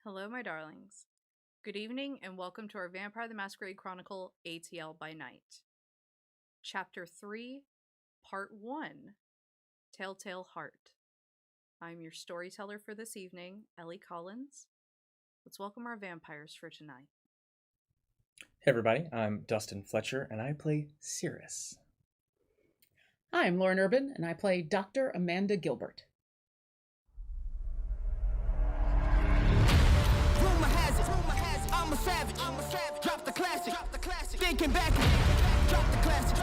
Hello, my darlings. Good evening, and welcome to our Vampire the Masquerade Chronicle ATL by Night. Chapter 3, Part 1, Telltale Heart. I'm your storyteller for this evening, Ellie Collins. Let's welcome our vampires for tonight. Hey everybody, I'm Dustin Fletcher, and I play Cyrus. Hi, I'm Lauren Urban, and I play Dr. Amanda Gilbert. I'm a savage, drop the classic, thinking back, drop the classic,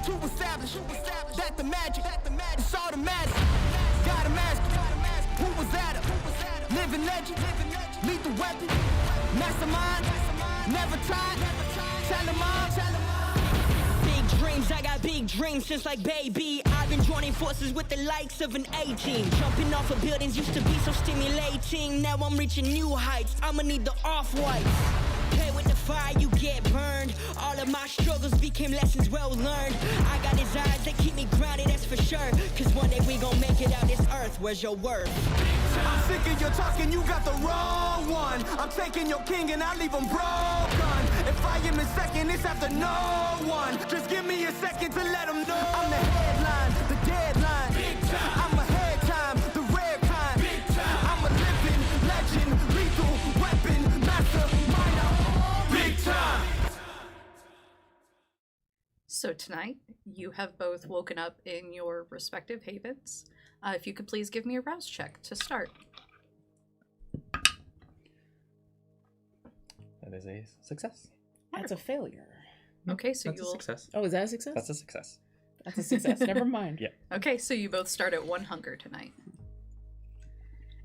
to establish that the magic, it's automatic, got a mask, who was that, living legend, lethal weapon, mastermind, never tied, tell them all. Big dreams, I got big dreams since like baby. I've been joining forces with the likes of an A-team. Jumping off of buildings used to be so stimulating. Now I'm reaching new heights, I'ma need the off-white. Play with the fire, you get burned. All of my struggles became lessons well learned. I got desires that keep me grounded, that's for sure. Cause one day we gon' make it out this earth, where's your worth? I'm sick of your talking, you got the wrong one. I'm taking your king and I leave him broken. If I am in second, it's after no one. Just give me a second to let them know. I'm the headline, the deadline. Big time. I'm ahead time, the rare kind. Big time. I'm a living legend, lethal weapon, mastermind. Big time. So tonight, you have both woken up in your respective havens. If you could please give me a rouse check to start. That is a success. That's a failure. Okay, so That's a you'll... success. Oh, is that a success? That's a success. That's a success. Never mind. Yeah. Okay, so you both start at 1 hunger tonight.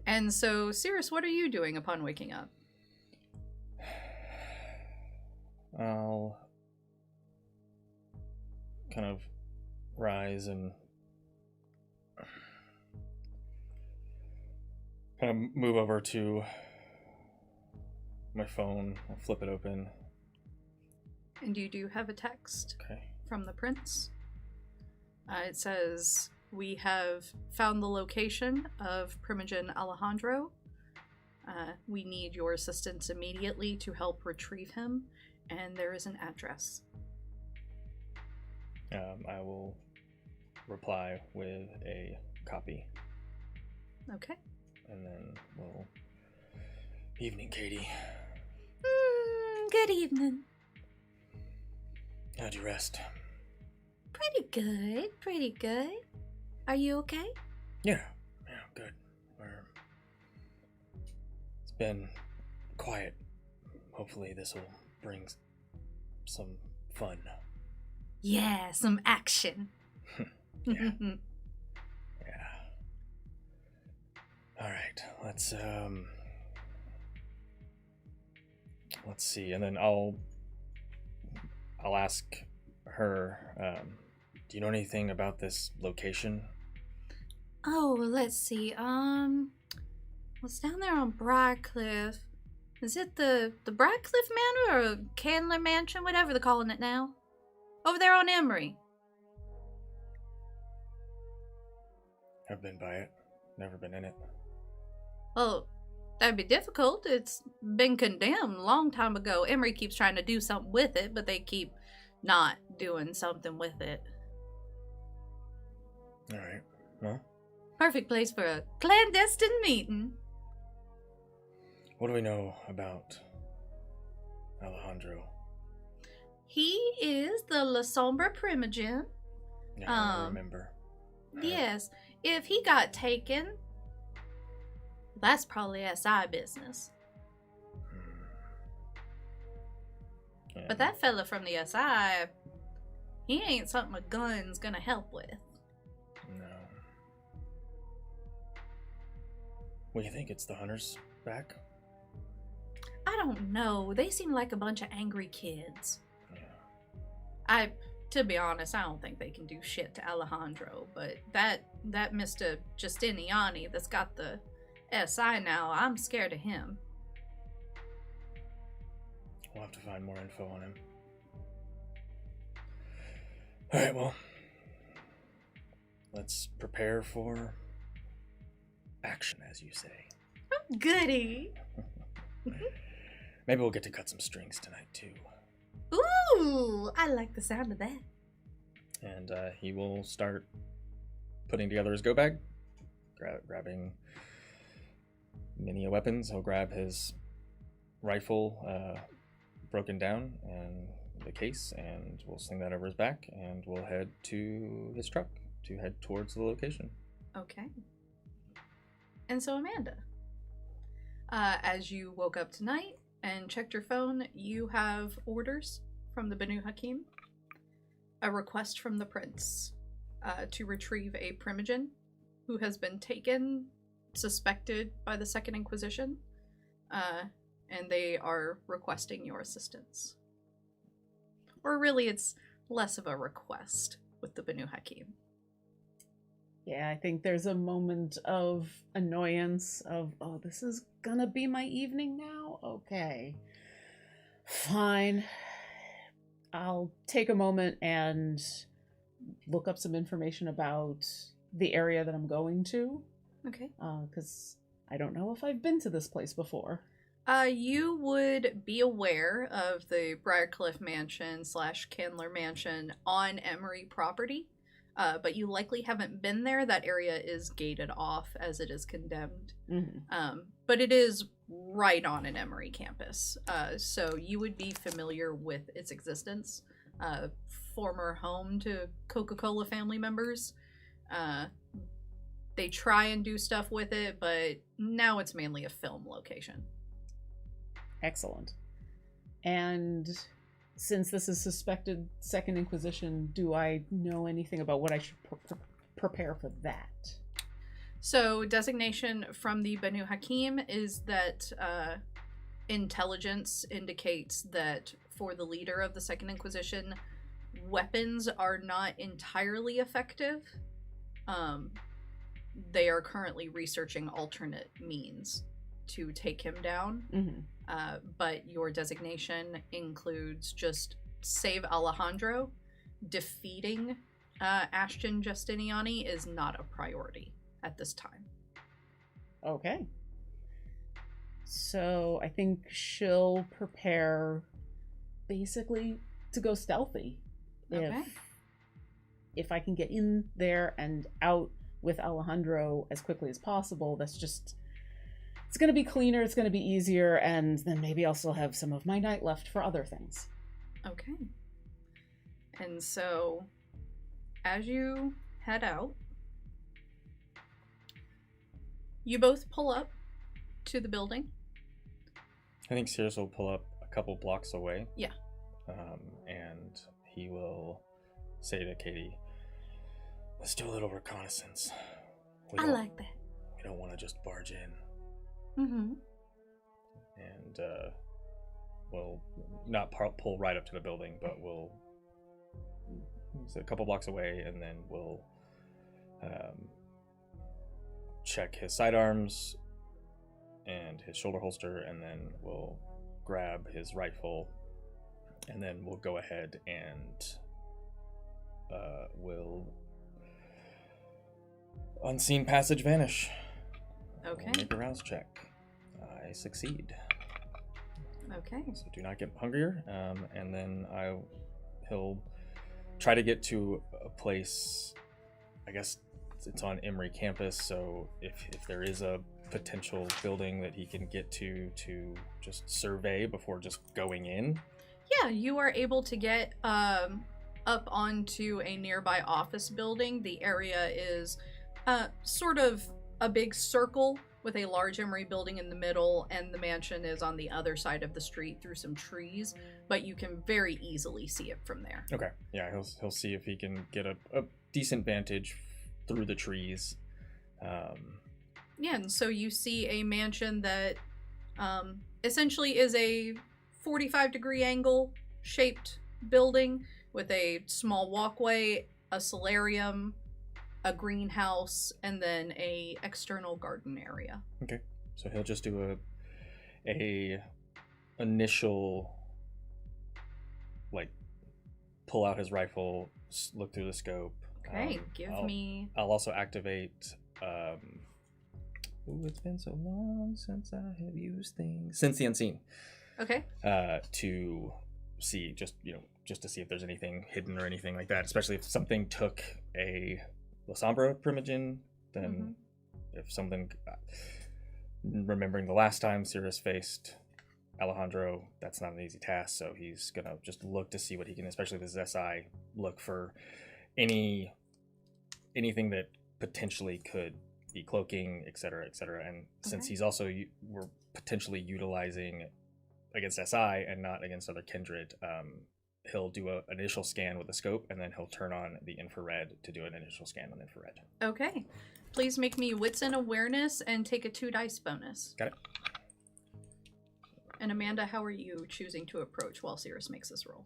And so, Cyrus, what are you doing upon waking up? I'll kind of rise and kind of move over to my phone. I'll flip it open. And you do have a text Okay. from the prince. It says, we have found the location of Primogen Alejandro. We need your assistance immediately to help retrieve him, and there is an address. I will reply with a copy, Okay. and then we'll... Evening, Katie. Good evening. How'd you rest? Pretty good. Are you okay? Yeah, good. It's been quiet. Hopefully this will bring some fun. Yeah, some action. Yeah. All right, let's see, and then I'll ask her, do you know anything about this location? Oh, let's see. What's down there on Briarcliff? Is it the Briarcliff Manor or Candler Mansion, whatever they're calling it now? Over there on Emery. I've been by it, never been in it. Well, that'd be difficult. It's been condemned a long time ago. Emery keeps trying to do something with it, but they keep not doing something with it. All right, well, Perfect place for a clandestine meeting. what do we know about Alejandro? He is the La Sombra Primogen. Yeah, I remember. Yes, if he got taken, that's probably SI business. Yeah. But that fella from the SI, he ain't something a gun's gonna help with. No. What do you think? It's the hunters back? I don't know. They seem like a bunch of angry kids. Yeah. To be honest, I don't think they can do shit to Alejandro, but that Mr. Justiniani that's got the SI now, I'm scared of him. We'll have to find more info on him. Alright, well, let's prepare for action, as you say. Goody. Maybe we'll get to cut some strings tonight, too. Ooh, I like the sound of that. And he will start putting together his go bag, grabbing many weapons. He'll grab his rifle broken down and the case, and we'll sling that over his back, and we'll head to his truck to head towards the location. Okay. And so, Amanda, as you woke up tonight and checked your phone, you have orders from the Banu Haqim, a request from the prince to retrieve a primogen who has been taken, suspected by the Second Inquisition, and they are requesting your assistance. Or really, it's less of a request with the Banu Haqim. Yeah, I think there's a moment of annoyance of, oh, this is gonna be my evening now? Okay. Fine. I'll take a moment and look up some information about the area that I'm going to. Okay. Because I don't know if I've been to this place before. You would be aware of the Briarcliff Mansion / Candler Mansion on Emery property. But you likely haven't been there. That area is gated off as it is condemned. Mm-hmm. But it is right on an Emory campus. So you would be familiar with its existence. Former home to Coca-Cola family members. They try and do stuff with it, but now it's mainly a film location. Excellent. And since this is suspected Second Inquisition, do I know anything about what I should prepare for that? So, designation from the Banu Haqim is that intelligence indicates that for the leader of the Second Inquisition, weapons are not entirely effective. They are currently researching alternate means to take him down. Mm-hmm. But your designation includes just save Alejandro. Defeating Ashton Justiniani is not a priority at this time. Okay. So I think she'll prepare basically to go stealthy. Okay. If I can get in there and out with Alejandro as quickly as possible, that's just... It's going to be cleaner, it's going to be easier, and then maybe I'll still have some of my night left for other things. Okay. And so, as you head out, you both pull up to the building. I think Cyrus will pull up a couple blocks away. Yeah. And he will say to Katie, let's do a little reconnaissance. I like that. We don't want to just barge in. Mm-hmm. And we'll not pull right up to the building, but we'll a couple blocks away, and then we'll check his sidearms and his shoulder holster, and then we'll grab his rifle, and then we'll go ahead and we'll unseen passage vanish. Okay. We'll make a rouse check. I succeed. Okay. So do not get hungrier. And then he'll try to get to a place, I guess it's on Emory campus, so if there is a potential building that he can get to just survey before just going in. Yeah, you are able to get up onto a nearby office building. The area is sort of a big circle with a large Emory building in the middle, and the mansion is on the other side of the street through some trees, but you can very easily see it from there. Okay, yeah, he'll see if he can get a decent vantage through the trees. Yeah, and so you see a mansion that essentially is a 45-degree angle shaped building with a small walkway, a solarium, a greenhouse, and then a external garden area. Okay, so he'll just do a initial, like, pull out his rifle, look through the scope. Okay, I'll also activate Ooh, it's been so long since I have used things. Since the Unseen. Okay. To see, just to see if there's anything hidden or anything like that. Especially if something took a La Sombra primogen, then if something... remembering the last time Cyrus faced Alejandro, that's not an easy task, so he's gonna just look to see what he can, especially with his SI, look for anything that potentially could be cloaking, etc., and since he's also we're potentially utilizing against SI and not against other kindred, he'll do an initial scan with a scope, and then he'll turn on the infrared to do an initial scan on infrared. Okay. Please make me wits and awareness and take a 2 dice bonus. Got it. And Amanda, how are you choosing to approach while Cyrus makes this roll?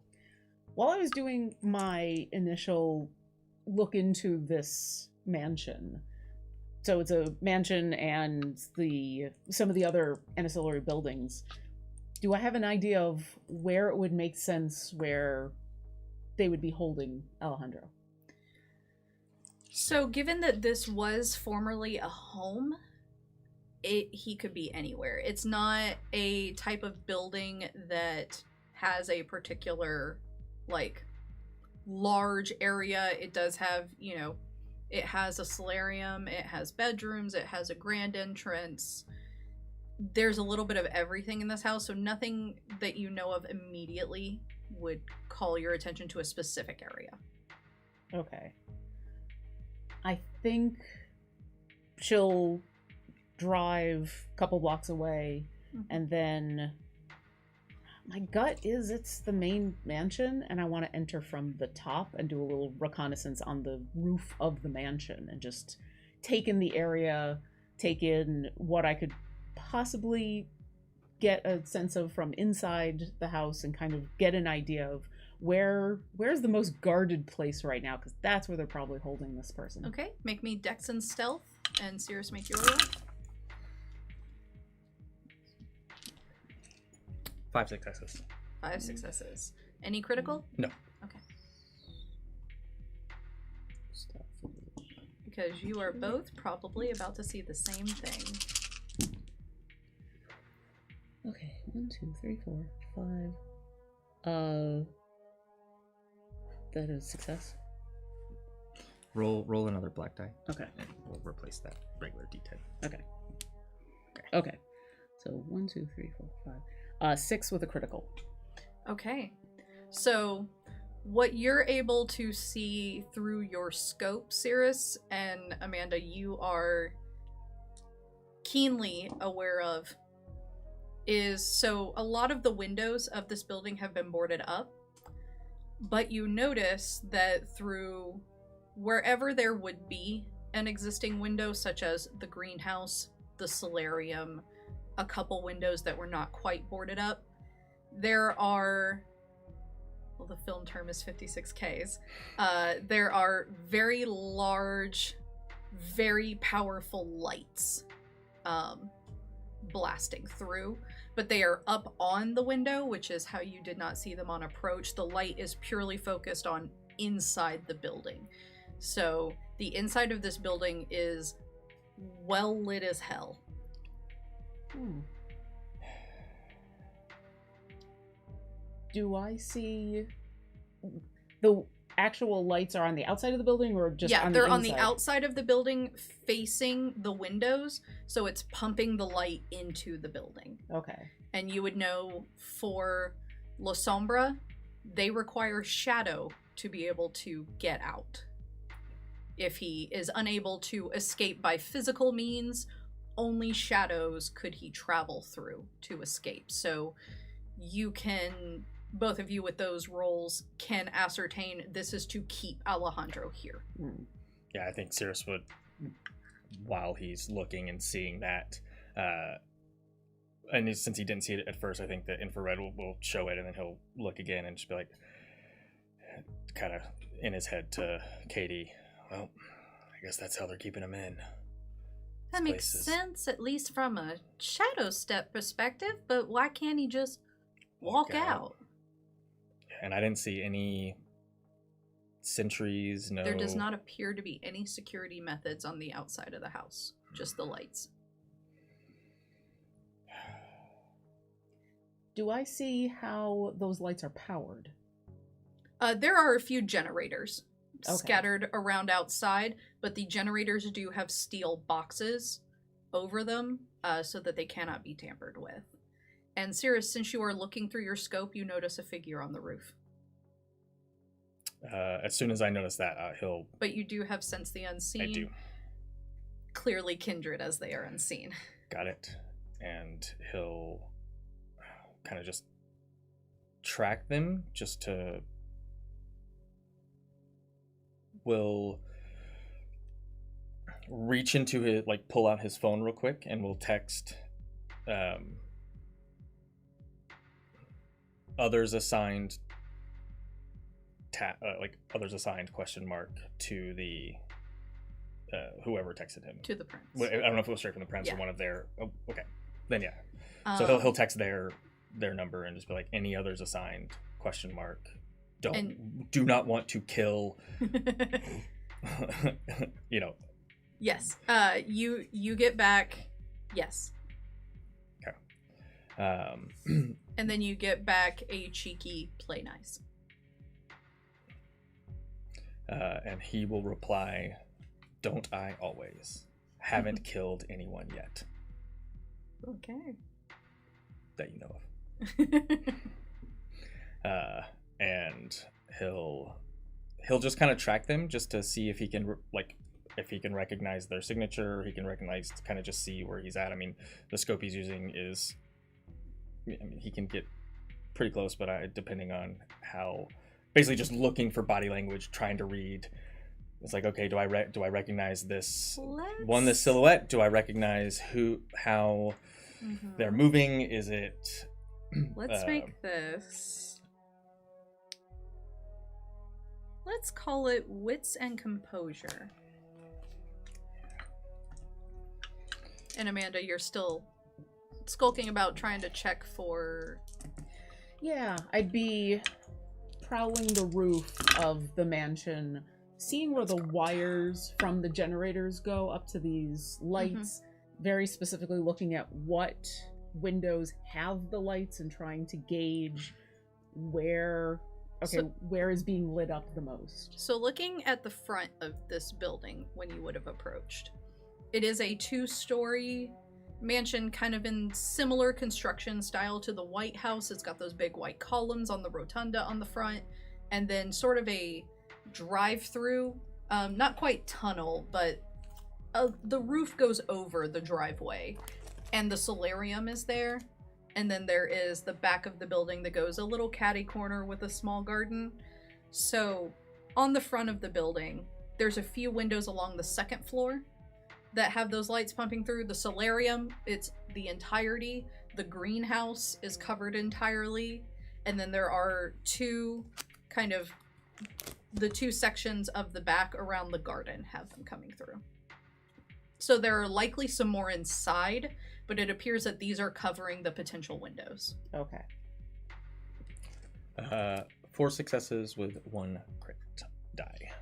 While I was doing my initial look into this mansion, so it's a mansion and some of the other ancillary buildings, do I have an idea of where it would make sense where they would be holding Alejandro? So given that this was formerly a home, he could be anywhere. It's not a type of building that has a particular, like, large area. It does have, it has a solarium, it has bedrooms, it has a grand entrance. There's a little bit of everything in this house, so nothing that you know of immediately would call your attention to a specific area. Okay. I think she'll drive a couple blocks away, and then my gut is it's the main mansion, and I want to enter from the top and do a little reconnaissance on the roof of the mansion and just take in the area, take in what I could possibly get a sense of from inside the house, and kind of get an idea of where's the most guarded place right now, because that's where they're probably holding this person. Okay, make me Dex and Stealth, and Cyrus, make your roll. 5 successes. 5 successes. Any critical? No. Okay. Because you are both probably about to see the same thing. Okay, 1, 2, 3, 4, 5. That is success. Roll another black die. Okay. And we'll replace that regular D10. Okay. So 1, 2, 3, 4, 5. 6 with a critical. Okay. So what you're able to see through your scope, Cyrus and Amanda, you are keenly aware of is, so a lot of the windows of this building have been boarded up, but you notice that through wherever there would be an existing window, such as the greenhouse, the solarium, a couple windows that were not quite boarded up, there are, well, the film term is 56Ks, there are very large, very powerful lights blasting through, but they are up on the window, which is how you did not see them on approach. The light is purely focused on inside the building. So the inside of this building is well lit as hell. Do I see the actual lights are on the outside of the building, or just on the inside? They're on the outside of the building facing the windows, so it's pumping the light into the building. Okay. And you would know for La Sombra, they require shadow to be able to get out. If he is unable to escape by physical means, only shadows could he travel through to escape. So you can, both of you with those rolls, can ascertain this is to keep Alejandro here. Yeah, I think Cyrus would, while he's looking and seeing that, and since he didn't see it at first, I think the infrared will show it, and then he'll look again and just be like, kind of in his head to Katie, well, I guess that's how they're keeping him in. That makes sense, at least from a shadow step perspective, but why can't he just walk out? And I didn't see any sentries, no... There does not appear to be any security methods on the outside of the house, just the lights. Do I see how those lights are powered? There are a few generators Okay. scattered around outside, but the generators do have steel boxes over them so that they cannot be tampered with. And Cyrus, since you are looking through your scope, you notice a figure on the roof. As soon as I notice that, he'll... But you do have Sense the Unseen. I do. Clearly kindred as they are unseen. Got it. And he'll kind of just track them just to... Will reach into his, like, pull out his phone real quick, and will text others assigned others assigned question mark to the whoever texted him. To the prince. I don't know if it was straight from the prince Yeah. or one of their... Oh, okay. Then yeah. So he'll text their number and just be like, any others assigned question mark. Do not want to kill you know. Yes. You get back yes. Okay. And then you get back a cheeky play nice. And he will reply, "Don't I always? Haven't killed anyone yet." Okay. That you know of. And he'll just kind of track them just to see if he can if he can recognize their signature. He can recognize, kind of just see where he's at. I mean, the scope he's using is, I mean, he can get pretty close, but depending on how, basically just looking for body language, trying to read. It's like, okay, do I recognize this this silhouette? Do I recognize how they're moving? Is it? Let's make this. Let's call it wits and composure. And Amanda, you're still skulking about trying to check for... Yeah, I'd be prowling the roof of the mansion, seeing where the wires from the generators go up to these lights, very specifically looking at what windows have the lights and trying to gauge where is being lit up the most. So looking at the front of this building when you would have approached, it is a 2-story mansion, kind of in similar construction style to the White House. It's got those big white columns on the rotunda on the front, and then sort of a drive-through, not quite tunnel, but the roof goes over the driveway, and the solarium is there. And then there is the back of the building that goes a little catty corner with a small garden. So on the front of the building, there's a few windows along the second floor that have those lights pumping through. The solarium, it's the entirety. The greenhouse is covered entirely. And then there are the two sections of the back around the garden have them coming through. So there are likely some more inside, but it appears that these are covering the potential windows. Okay. 4 successes with 1 crit die.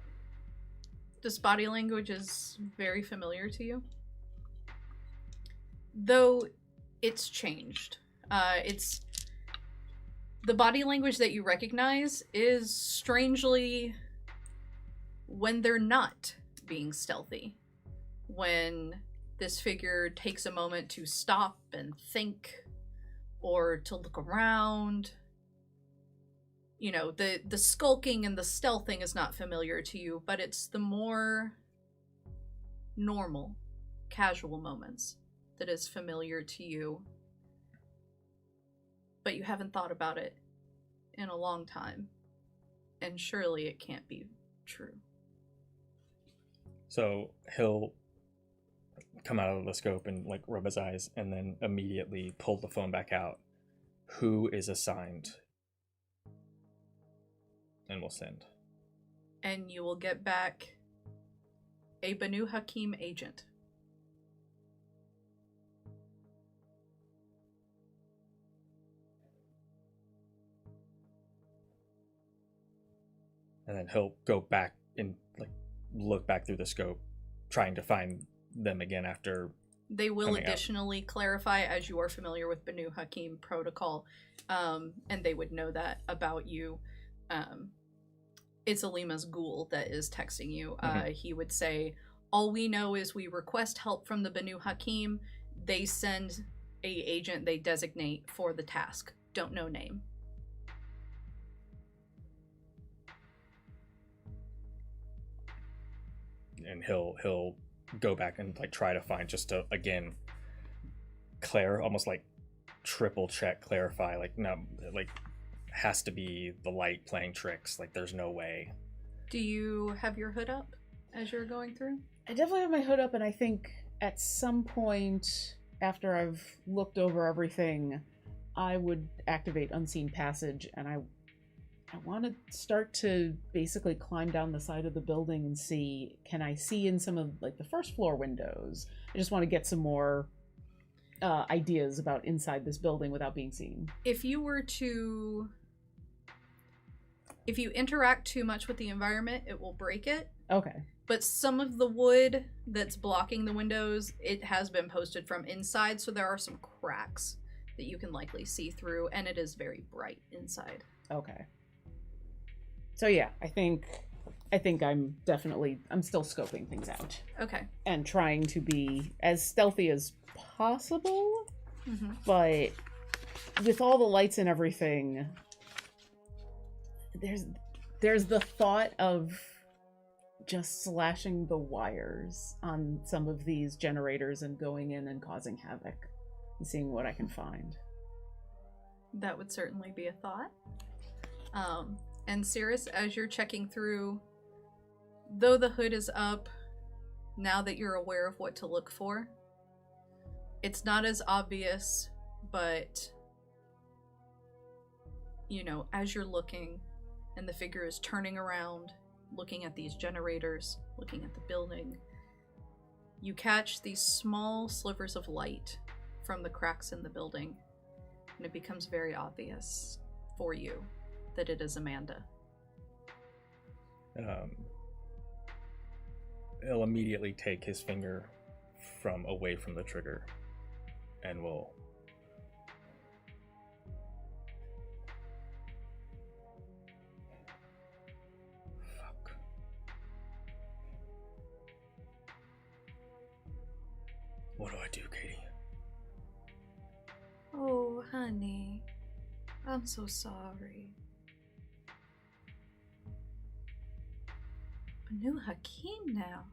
This body language is very familiar to you, though it's changed. It's the body language that you recognize is strangely when they're not being stealthy. When this figure takes a moment to stop and think, or to look around. You know, the skulking and the stealthing is not familiar to you, but it's the more normal, casual moments that is familiar to you. But you haven't thought about it in a long time, and surely it can't be true. So he'll come out of the scope and like rub his eyes, and then immediately pull the phone back out. Who is assigned? And we'll send. And you will get back a Banu Haqim agent. And then he'll go back and like look back through the scope, trying to find them again after They will coming out. additionally clarify, as you are familiar with Banu Haqim protocol, and they would know that about you. It's Alima's ghoul that is texting you. He would say, all we know is we request help from the Banu Haqim. They send a agent they designate for the task. Don't know name. And he'll go back and like try to find, just to again almost like triple check, clarify, like, no, like, has to be the light playing tricks, like there's no way. Do you have your hood up as you're going through? I definitely have my hood up, and I think at some point after I've looked over everything, I would activate Unseen Passage, and I want to start to basically climb down the side of the building and see, can I see in some of like the first floor windows? I just want to get some more ideas about inside this building without being seen. If you interact too much with the environment, it will break it. Okay. But some of the wood that's blocking the windows, it has been posted from inside, so there are some cracks that you can likely see through, and it is very bright inside. Okay. So yeah, I think I'm still scoping things out. Okay. And trying to be as stealthy as possible. Mm-hmm. But with all the lights and everything, there's the thought of just slashing the wires on some of these generators and going in and causing havoc and seeing what I can find. That would certainly be a thought. And Cyrus, as you're checking through, though the hood is up, now that you're aware of what to look for, it's not as obvious, but, you know, as you're looking and the figure is turning around, looking at these generators, looking at the building, you catch these small slivers of light from the cracks in the building, and it becomes very obvious for you that it is Amanda. He'll immediately take his finger away from the trigger and will What do I do, Katie? Oh, honey. I'm so sorry. Banu Haqim now.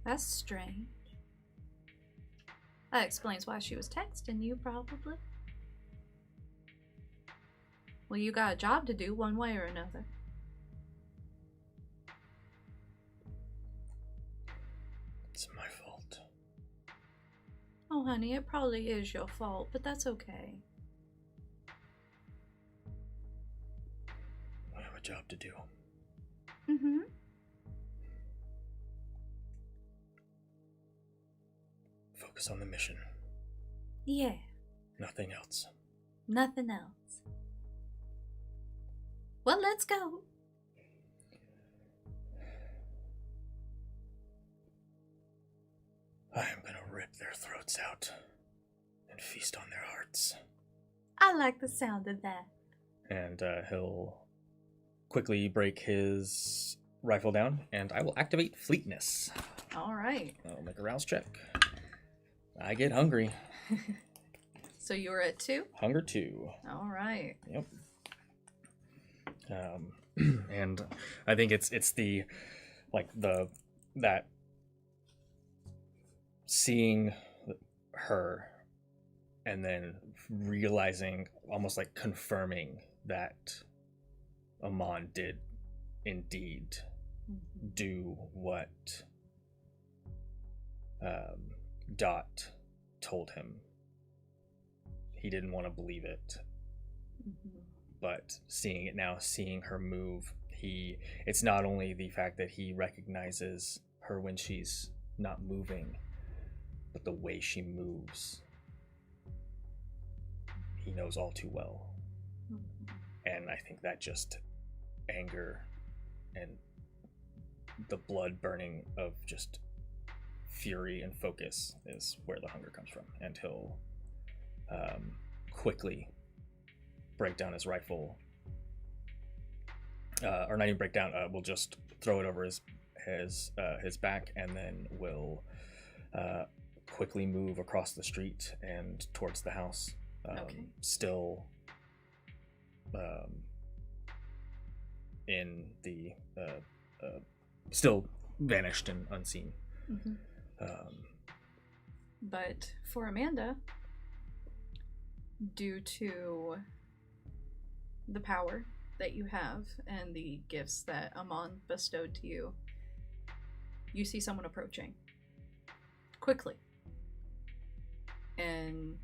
That's strange. That explains why she was texting you, probably. Well, you got a job to do one way or another. It's my fault. Oh, honey, it probably is your fault, but that's okay. I have a job to do. Mm-hmm. Focus on the mission. Yeah. Nothing else. Nothing else. Well, let's go. I am gonna rip their throats out and feast on their hearts. I like the sound of that. And he'll quickly break his rifle down, and I will activate Fleetness. All right. I'll make a rouse check. I get hungry. So you're at 2? Hunger 2. All right. Yep. And I think it's the that seeing her and then realizing, almost like confirming, that Amon did indeed do what Dot told him. He didn't want to believe it. But seeing it now, seeing her move, it's not only the fact that he recognizes her when she's not moving, but the way she moves. He knows all too well. And I think that just anger and the blood burning of just fury and focus is where the hunger comes from, and he'll quickly break down his rifle, or not even break down. We'll just throw it over his back, and then will quickly move across the street and towards the house. Okay. Still in the still vanished and unseen. Mm-hmm. But for Amanda, due to the power that you have and the gifts that Amon bestowed to you, you see someone approaching quickly. And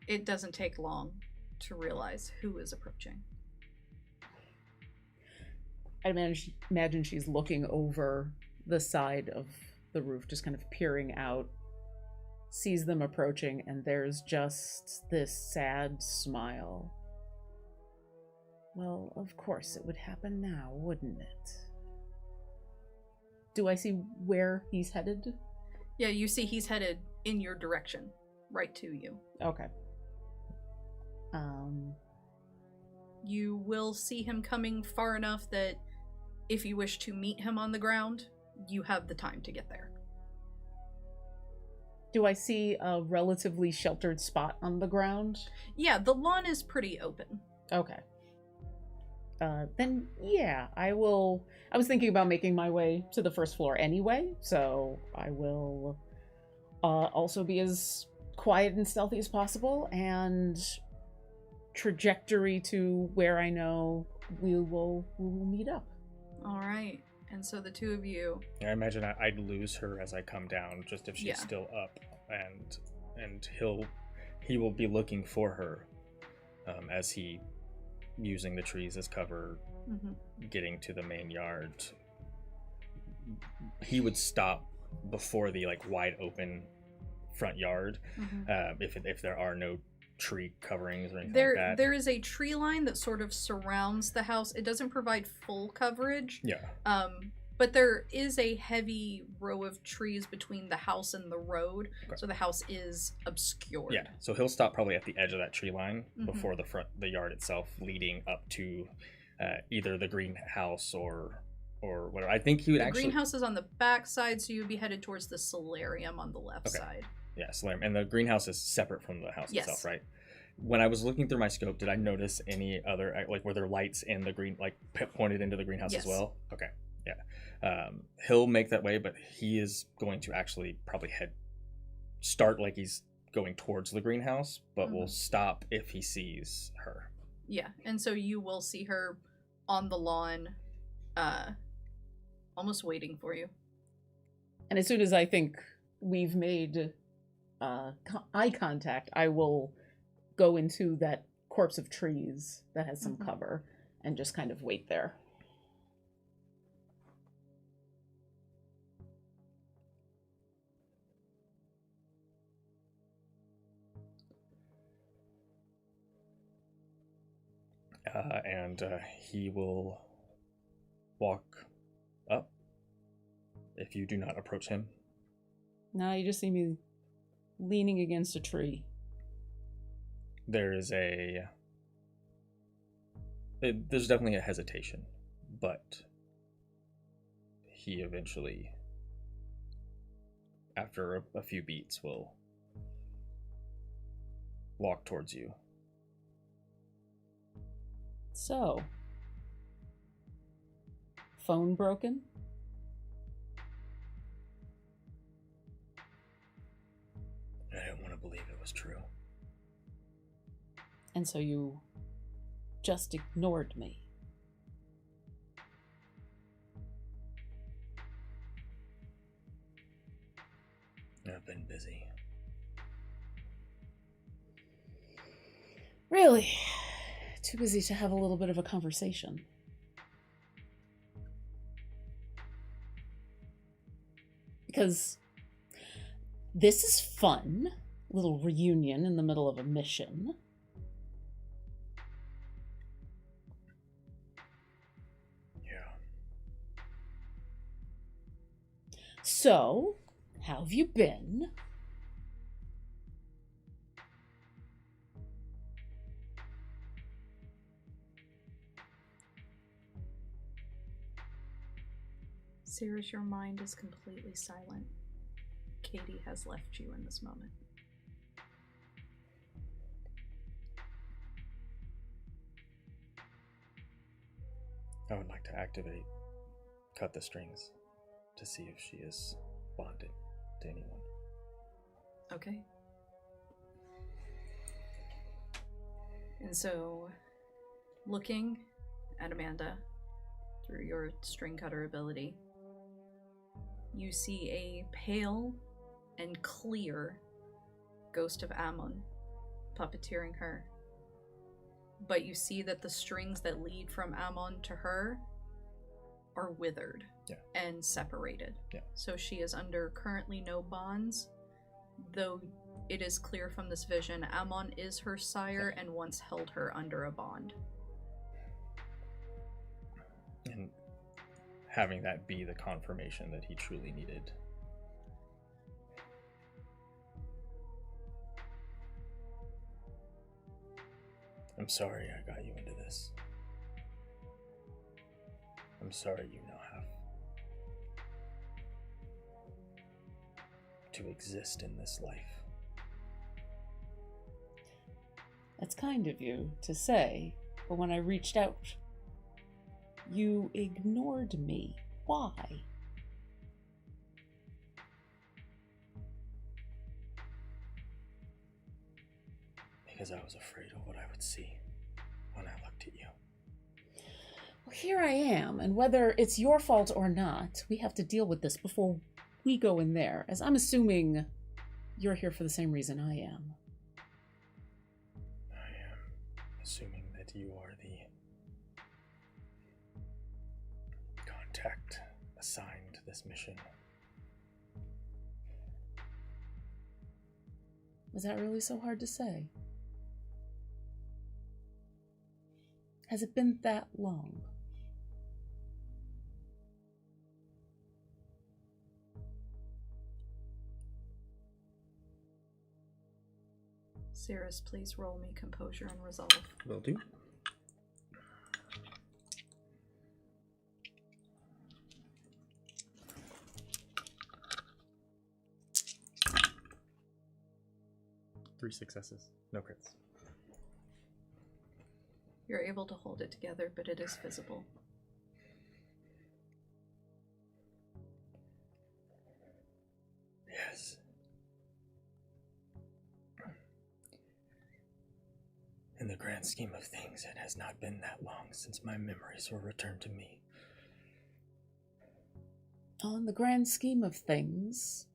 it doesn't take long to realize who is approaching. I imagine she's looking over the side of the roof, just kind of peering out, sees them approaching, and there's just this sad smile. Well, of course it would happen now, wouldn't it? Do I see where he's headed? Yeah, you see he's headed in your direction, right to you. Okay. You will see him coming far enough that if you wish to meet him on the ground, you have the time to get there. Do I see a relatively sheltered spot on the ground? Yeah, the lawn is pretty open. Okay. Then, yeah, I will... I was thinking about making my way to the first floor anyway, so I will also be as quiet and stealthy as possible, and trajectory to where I know we will meet up. All right. And so the two of you... I imagine I'd lose her as I come down, just if she's still up, and he will be looking for her as he, using the trees as cover, getting to the main yard. He would stop before the wide open front yard, if there are no tree coverings or anything like that. There is a tree line that sort of surrounds the house. It doesn't provide full coverage. Yeah. But there is a heavy row of trees between the house and the road, so the house is obscured. Yeah, so he'll stop probably at the edge of that tree line before the yard itself, leading up to either the greenhouse or whatever. I think he would The greenhouse is on the back side, so you'd be headed towards the solarium on the left side. Yeah, solarium. And the greenhouse is separate from the house itself, right? When I was looking through my scope, did I notice any other, were there lights in the green, pointed into the greenhouse as well? Okay, yeah. He'll make that way, but he is going to actually probably start like he's going towards the greenhouse, but will stop if he sees her. Yeah, and so you will see her on the lawn, almost waiting for you. And as soon as I think we've made eye contact, I will go into that corpse of trees that has some cover and just kind of wait there. And he will walk up if you do not approach him. No, you just see me leaning against a tree. There's definitely a hesitation, but he eventually, after a few beats, will walk towards you. So, phone broken? I didn't want to believe it was true. And so you just ignored me. I've been busy. Really? Too busy to have a little bit of a conversation. Because this is fun. Little reunion in the middle of a mission. So, how have you been? Cyrus, your mind is completely silent. Katie has left you in this moment. I would like to activate Cut the Strings to see if she is bonded to anyone. Okay. And so, looking at Amanda through your string cutter ability, you see a pale and clear ghost of Ammon puppeteering her. But you see that the strings that lead from Ammon to her are withered and separated. Yeah. So she is under currently no bonds, though it is clear from this vision Ammon is her sire and once held her under a bond. And having that be the confirmation that he truly needed. I'm sorry I got you into this. I'm sorry you now have to exist in this life. That's kind of you to say, but when I reached out, you ignored me. Why? Because I was afraid of what I would see when I looked at you. Well, here I am, and whether it's your fault or not, we have to deal with this before we go in there, as I'm assuming you're here for the same reason I am. I am assuming that you are the contact assigned to this mission. Was that really so hard to say? Has it been that long? Cyrus, please roll me composure and resolve. Will do. Three successes, no crits. You're able to hold it together, but it is visible. Yes. In the grand scheme of things, it has not been that long since my memories were returned to me. On the grand scheme of things,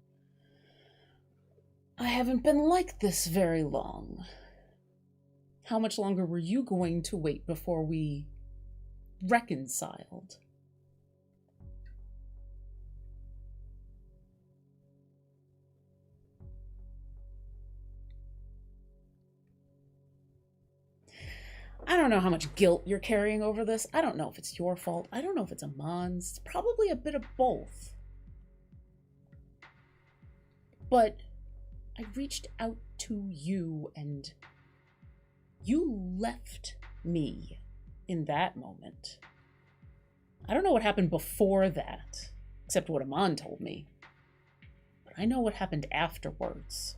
I haven't been like this very long. How much longer were you going to wait before we reconciled? I don't know how much guilt you're carrying over this. I don't know if it's your fault. I don't know if it's Amon's. It's probably a bit of both. But I reached out to you and you left me in that moment. I don't know what happened before that, except what Amon told me. But I know what happened afterwards.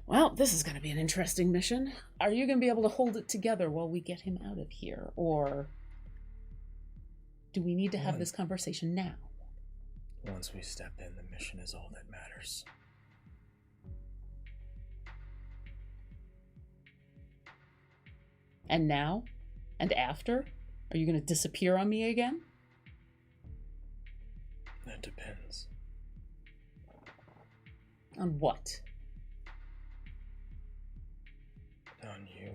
Well, this is going to be an interesting mission. Are you going to be able to hold it together while we get him out of here? Or do we need to have this conversation now? Once we step in, the mission is all that matters. And now? And after? Are you going to disappear on me again? That depends. On what? On you.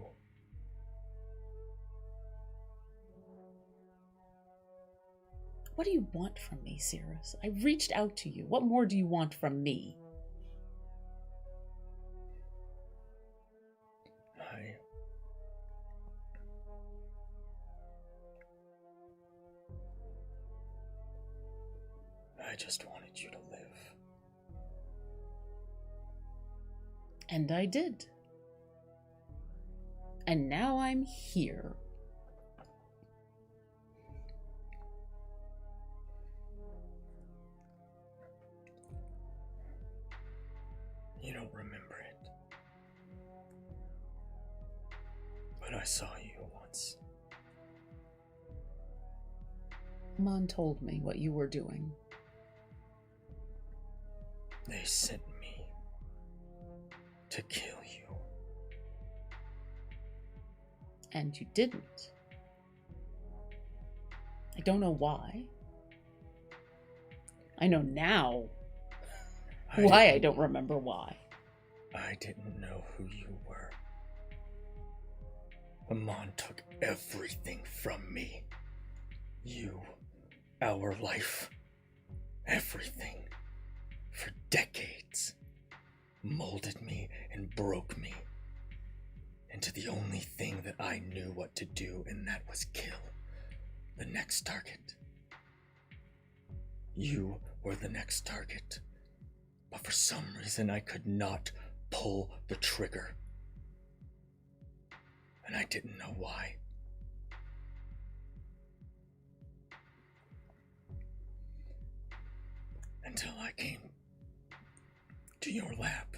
What do you want from me, Cyrus? I reached out to you. What more do you want from me? I just wanted you to live. And I did. And now I'm here. You don't remember it. But I saw you once. Mon told me what you were doing. They sent me to kill you. And you didn't. I don't know why. I know now why I don't remember why. I didn't know who you were. Amon took everything from me. You, our life, everything. For decades, molded me and broke me into the only thing that I knew what to do, and that was kill the next target. You were the next target, but for some reason I could not pull the trigger, and I didn't know why. Until I came to your lab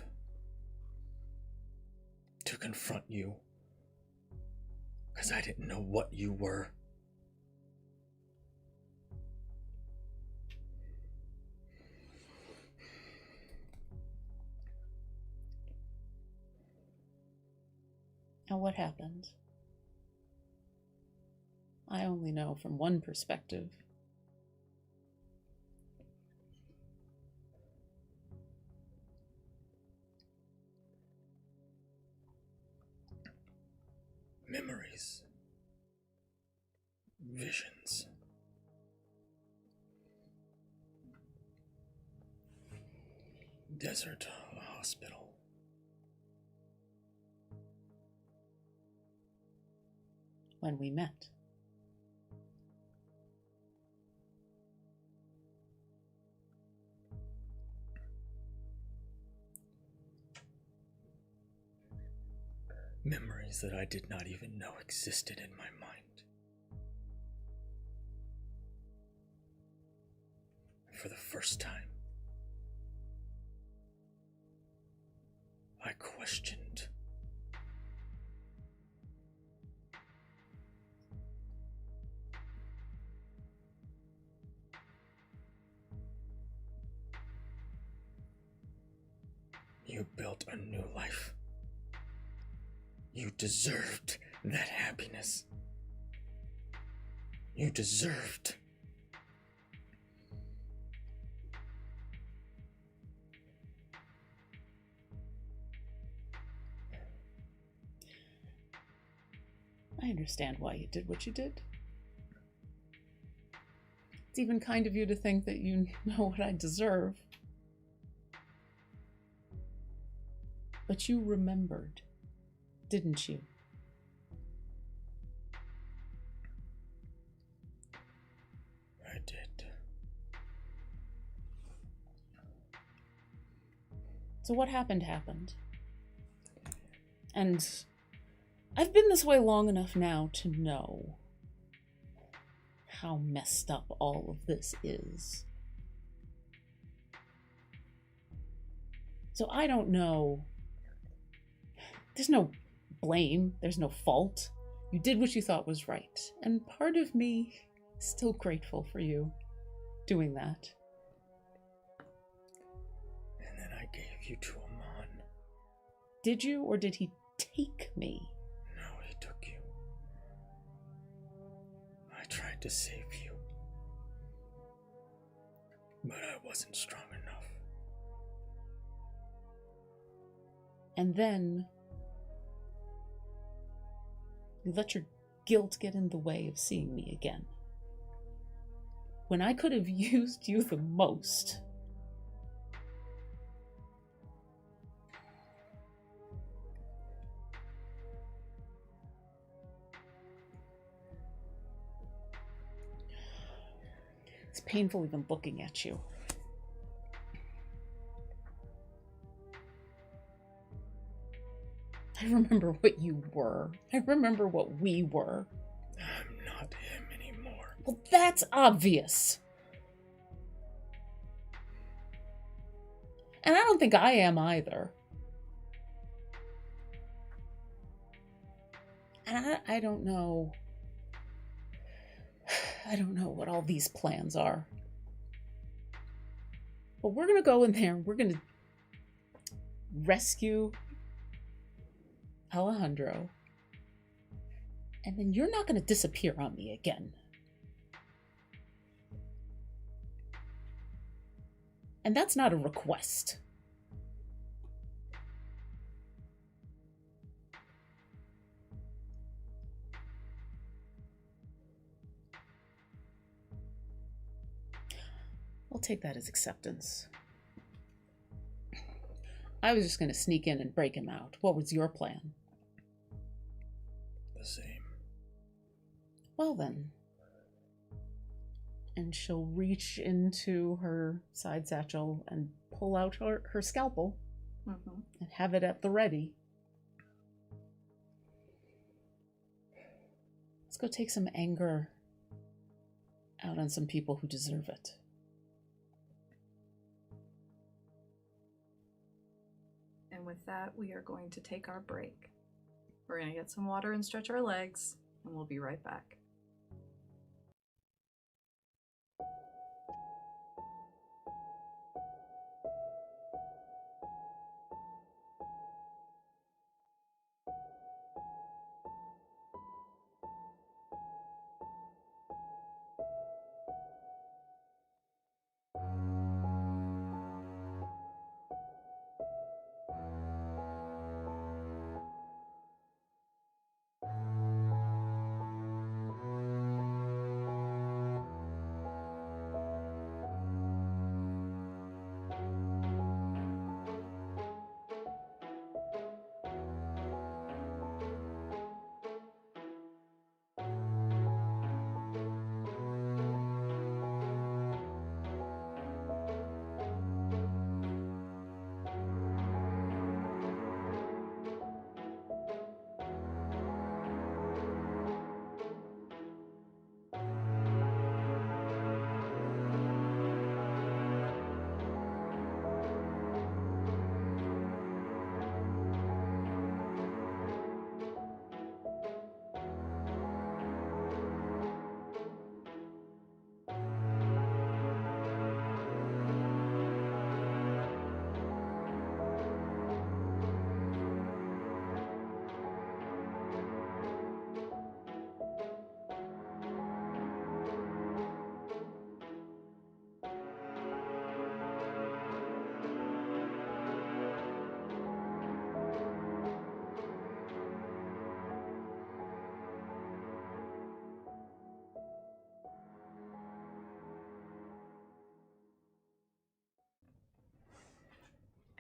to confront you, because I didn't know what you were. Now what happened? I only know from one perspective. Memories. Visions. Desert hospital. When we met. Memories that I did not even know existed in my mind. For the first time, I questioned you built a new life. You deserved that happiness. You deserved. I understand why you did what you did. It's even kind of you to think that you know what I deserve. But you remembered, didn't you? I did. So what happened. And I've been this way long enough now to know how messed up all of this is. So I don't know. There's no blame. There's no fault. You did what you thought was right. And part of me is still grateful for you doing that. And then I gave you to Amon. Did you, or did he take me? No, he took you. I tried to save you. But I wasn't strong enough. And then you let your guilt get in the way of seeing me again. when I could have used you the most. It's painful even looking at you. I remember what you were. I remember what we were. I'm not him anymore. Well, that's obvious. And I don't think I am either. And I don't know. I don't know what all these plans are. But we're going to go in there. We're going to rescue Alejandro. And then you're not going to disappear on me again. And that's not a request. I'll take that as acceptance. I was just going to sneak in and break him out. What was your plan? The same. Well then. And she'll reach into her side satchel and pull out her scalpel and have it at the ready. Let's go take some anger out on some people who deserve it. And with that, we are going to take our break. We're going to get some water and stretch our legs, and we'll be right back.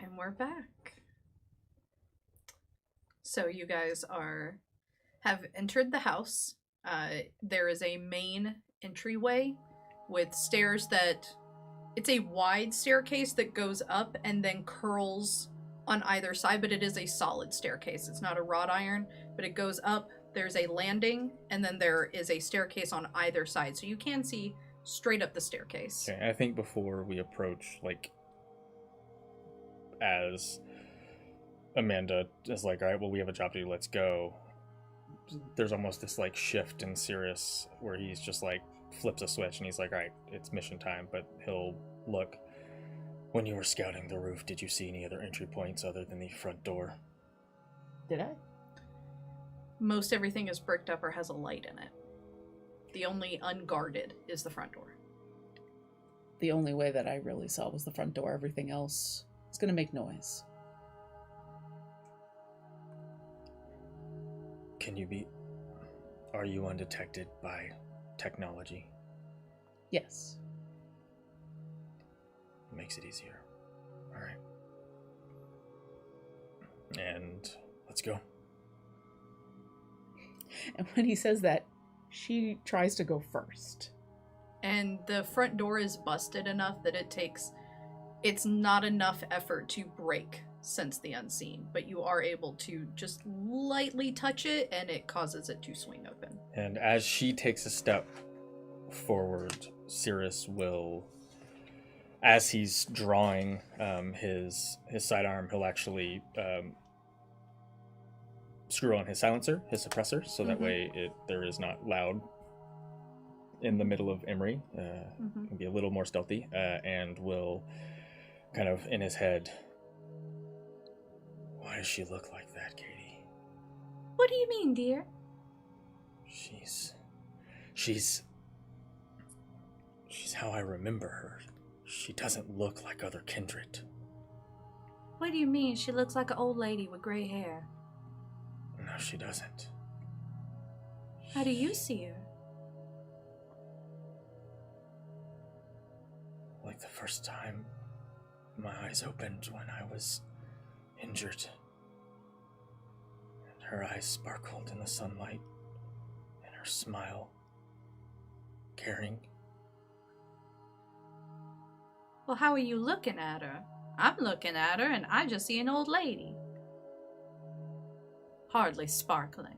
And we're back. So you guys have entered the house. There is a main entryway with stairs it's a wide staircase that goes up and then curls on either side, but it is a solid staircase. It's not a wrought iron, but it goes up. There's a landing, and then there is a staircase on either side, so you can see straight up the staircase. Okay, I think before we approach, as Amanda is like, all right, well, we have a job to do, let's go. There's almost this shift in Cyrus where he's just flips a switch and he's like, all right, it's mission time. But he'll look, when you were scouting the roof, did you see any other entry points other than the front door? Did I? Most everything is bricked up or has a light in it. The only unguarded is the front door. The only way that I really saw was the front door. Everything else is going to make noise. Are you undetected by technology? Yes. Makes it easier. All right. And let's go. And when he says that, she tries to go first. And the front door is busted enough that it's not enough effort to break sense the unseen, but you are able to just lightly touch it and it causes it to swing open. And as she takes a step forward, Cyrus will, as he's drawing his sidearm, he'll actually screw on his silencer, his suppressor, so that way there is not loud in the middle of Emery. Can be a little more stealthy, and will kind of in his head, why does she look like that, Katie? What do you mean, dear? She's how I remember her. She doesn't look like other kindred. What do you mean? She looks like an old lady with gray hair. No, she doesn't. How do you see her? Like the first time my eyes opened when I was injured. And her eyes sparkled in the sunlight. And her smile. Caring. Well, how are you looking at her? I'm looking at her and I just see an old lady. Hardly sparkling.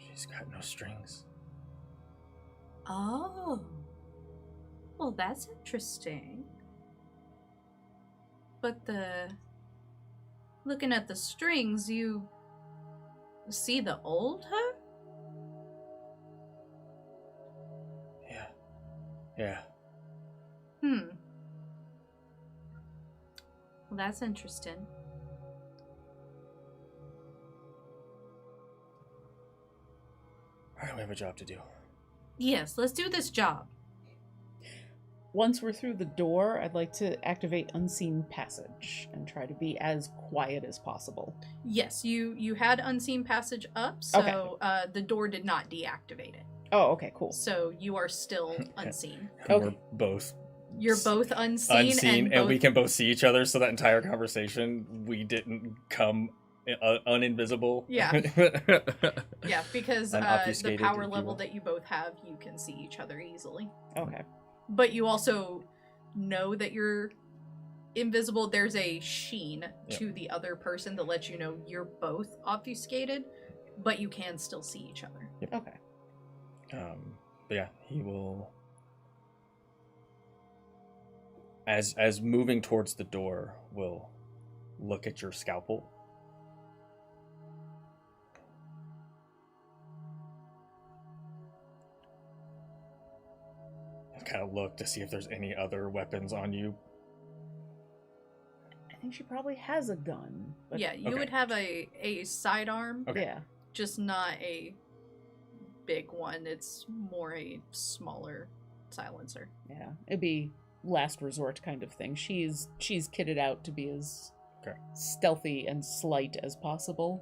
She's got no strings. Oh. Well, that's interesting. But looking at the strings, you see the old her? Yeah. Well, that's interesting. Alright, we have a job to do. Yes, let's do this job. Once we're through the door, I'd like to activate Unseen Passage and try to be as quiet as possible. Yes, you had Unseen Passage up, so the door did not deactivate it. Oh, okay, cool. So you are still unseen. Okay. You're both unseen and we can both see each other, so that entire conversation, we didn't come uninvisible. Yeah. Yeah, because the Unobfuscated, power if you level will. that you both have, you can see each other easily. Okay. But you also know that you're invisible. There's a sheen to the other person that lets you know you're both obfuscated, but you can still see each other. Yep. Okay. But yeah, he will, as moving towards the door, will look at your scalpel. And kind of look to see if there's any other weapons on you. I think she probably has a gun. But Yeah, you would have a sidearm, Okay. Yeah. just not a big one. It's more a smaller silencer. Yeah. It'd be last resort kind of thing. She's kitted out to be as stealthy and slight as possible.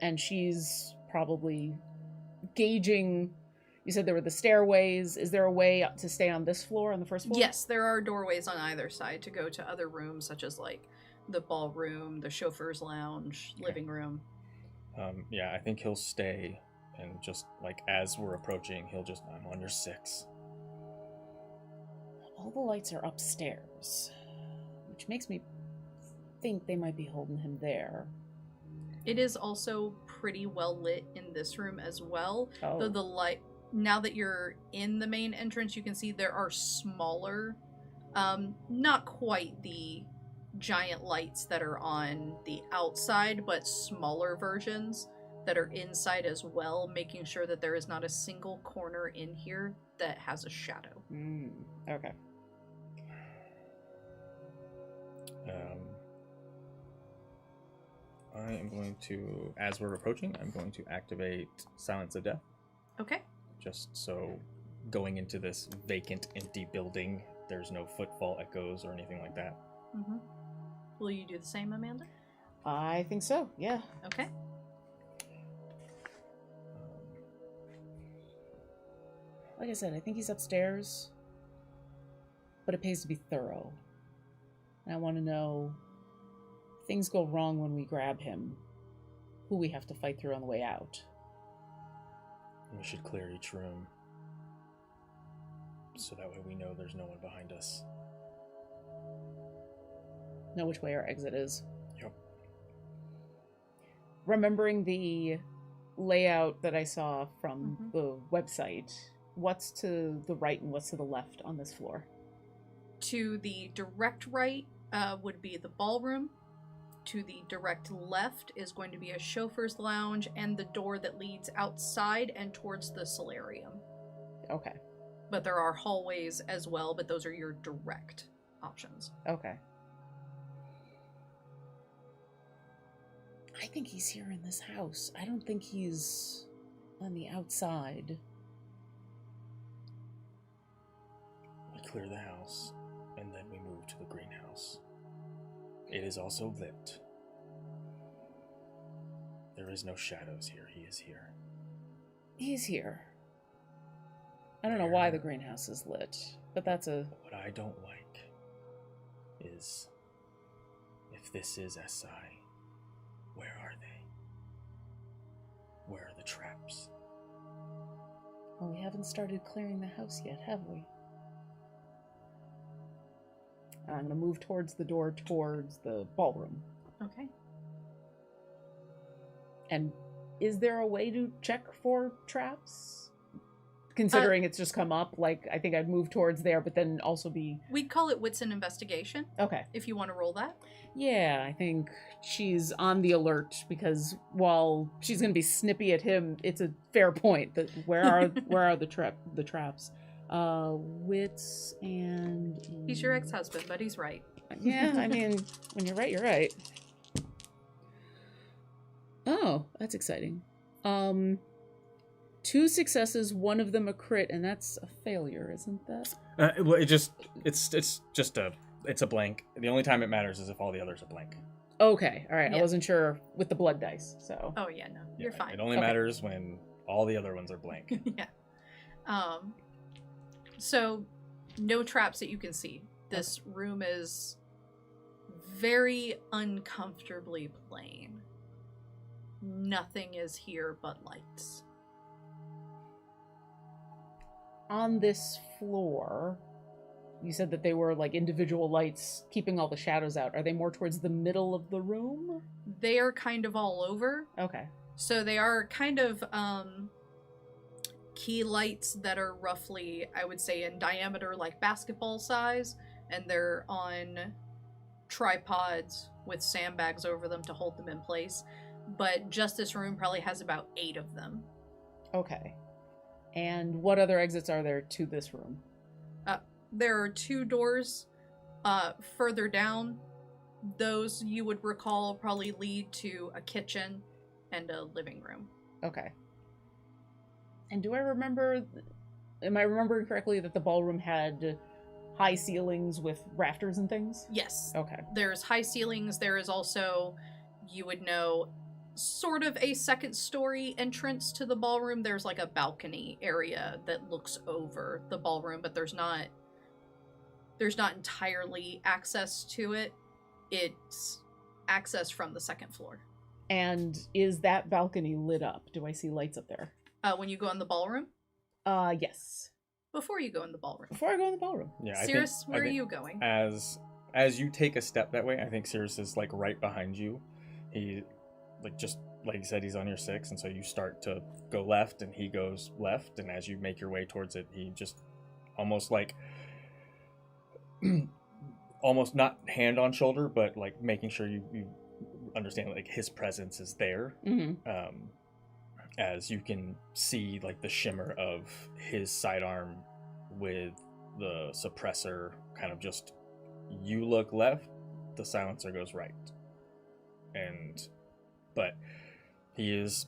And she's probably gauging. You said there were the stairways. Is there a way to stay on this floor, on the first floor? Yes, there are doorways on either side to go to other rooms, such as like the ballroom, the chauffeur's lounge, living room. Yeah, I think he'll stay, and just like as we're approaching, I'm on your 6. All the lights are upstairs, which makes me think they might be holding him there. It is also pretty well lit in this room as well. Oh. Though the light, now that you're in the main entrance, you can see there are smaller, not quite the giant lights that are on the outside, but smaller versions that are inside as well, making sure that there is not a single corner in here that has a shadow. Okay. I am going to, as we're approaching, I'm going to activate Silence of Death. Okay. Just so going into this vacant, empty building, there's no footfall echoes or anything like that. Mm-hmm. Will you do the same, Amanda? I think so, yeah. Okay. like I said, I think he's upstairs. But it pays to be thorough. And I want to know if things go wrong when we grab him, who we have to fight through on the way out. We should clear each room, so that way we know there's no one behind us. Know which way our exit is. Yep. Remembering the layout that I saw from the website, what's to the right and what's to the left on this floor? To the direct right would be the ballroom. To the direct left is going to be a chauffeur's lounge and the door that leads outside and towards the solarium. Okay. But there are hallways as well, but those are your direct options. Okay. I think he's here in this house. I don't think he's on the outside. We clear the house, and then we move to the greenhouse. It is also lit. There is no shadows here. He is here. He's here. I don't know why the greenhouse is lit, but that's a... What I don't like is, if this is SI, where are they? Where are the traps? Well, we haven't started clearing the house yet, have we? I'm going to move towards the door towards the ballroom. Okay. And is there a way to check for traps? Considering it's just come up, like, I think I'd move towards there, but then also be... We'd call it wits and investigation. Okay. If you want to roll that. Yeah, I think she's on the alert, because while she's going to be snippy at him, it's a fair point that where are the traps? Wits and... He's your ex-husband, but he's right. Yeah, I mean, when you're right, you're right. Oh, that's exciting. 2 successes, one of them a crit, and that's a failure, isn't that? Well, it's a blank. The only time it matters is if all the others are blank. Okay, all right. Yeah. I wasn't sure with the blood dice, so... Oh, yeah, no. You're fine. It only matters when all the other ones are blank. Yeah. So, no traps that you can see. This room is very uncomfortably plain. Nothing is here but lights. On this floor, you said that they were like individual lights keeping all the shadows out. Are they more towards the middle of the room? They are kind of all over. Okay. So they are kind of key lights that are roughly, I would say, in diameter like basketball size, and they're on tripods with sandbags over them to hold them in place. But just this room probably has about 8 of them. Okay. And what other exits are there to this room? There are 2 doors further down. Those, you would recall, probably lead to a kitchen and a living room. Okay. And do I remember... Am I remembering correctly that the ballroom had high ceilings with rafters and things? Yes. Okay. There's high ceilings. There is also, you would know, sort of a second story entrance to the ballroom. There's like a balcony area that looks over the ballroom, but there's not entirely access to it. It's access from the second floor. And is that balcony lit up? Do I see lights up there? When you go in the ballroom? Yes. Before you go in the ballroom. Before I go in the ballroom. Yeah. Cyrus, where are you going? As you take a step that way, I think Cyrus is like right behind you. He, like, just like you said, he's on your 6, and so you start to go left, and he goes left, and as you make your way towards it, he just almost like, almost not hand on shoulder, but like making sure you understand like his presence is there. Mm-hmm. As you can see like the shimmer of his sidearm with the suppressor kind of just, you look left, the silencer goes right. But he is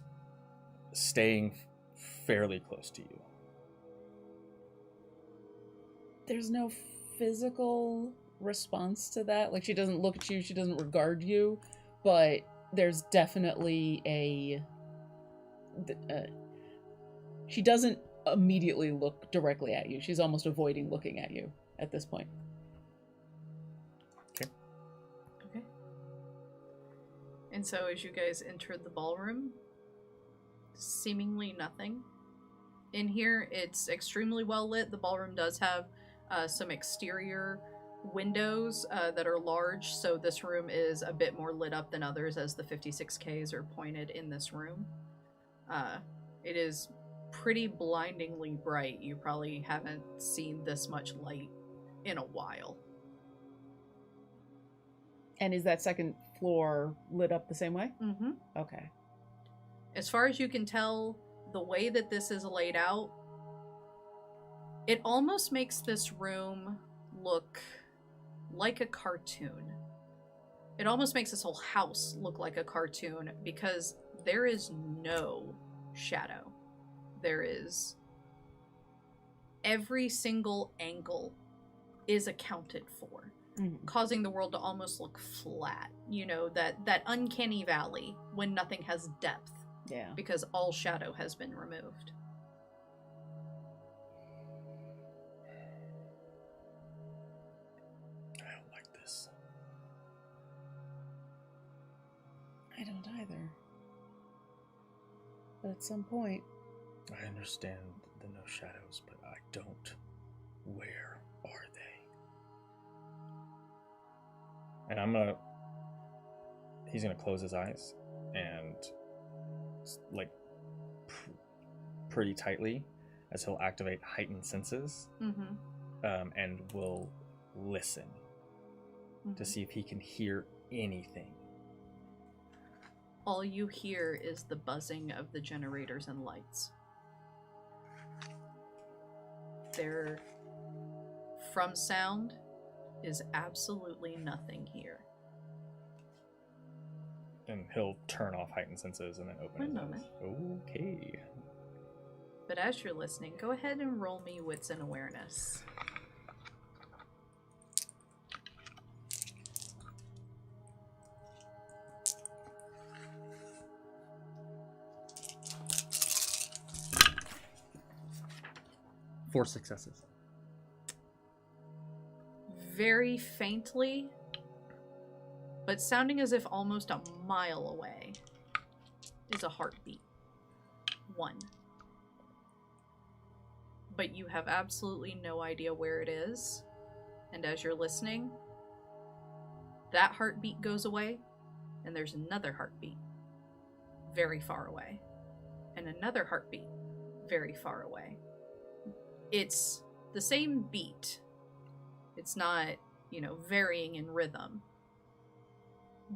staying fairly close to you. There's no physical response to that. Like, she doesn't look at you, she doesn't regard you, but there's definitely she doesn't immediately look directly at you. She's almost avoiding looking at you at this point. Okay. Okay. And so as you guys enter the ballroom, seemingly nothing. In here, it's extremely well lit. The ballroom does have some exterior windows that are large, so this room is a bit more lit up than others as the 56Ks are pointed in this room. It is pretty blindingly bright. You probably haven't seen this much light in a while. And is that second floor lit up the same way? Mm-hmm. Okay. As far as you can tell, the way that this is laid out, it almost makes this room look like a cartoon. It almost makes this whole house look like a cartoon because there is no shadow. There is... every single angle is accounted for, causing the world to almost look flat. You know, that uncanny valley when nothing has depth. Yeah. Because all shadow has been removed. I don't like this. I don't either. But at some point... I understand the no shadows, but I don't. Where are they? And he's gonna close his eyes and like pretty tightly as he'll activate heightened senses, and will listen to see if he can hear anything. All you hear is the buzzing of the generators and lights. There, from sound, is absolutely nothing here. And he'll turn off heightened senses and then open his eyes. Okay. But as you're listening, go ahead and roll me wits and awareness. Four successes. Very faintly, but sounding as if almost a mile away, is a heartbeat. 1. But you have absolutely no idea where it is. And as you're listening, that heartbeat goes away, and there's another heartbeat very far away, and another heartbeat very far away. It's the same beat. It's not, varying in rhythm.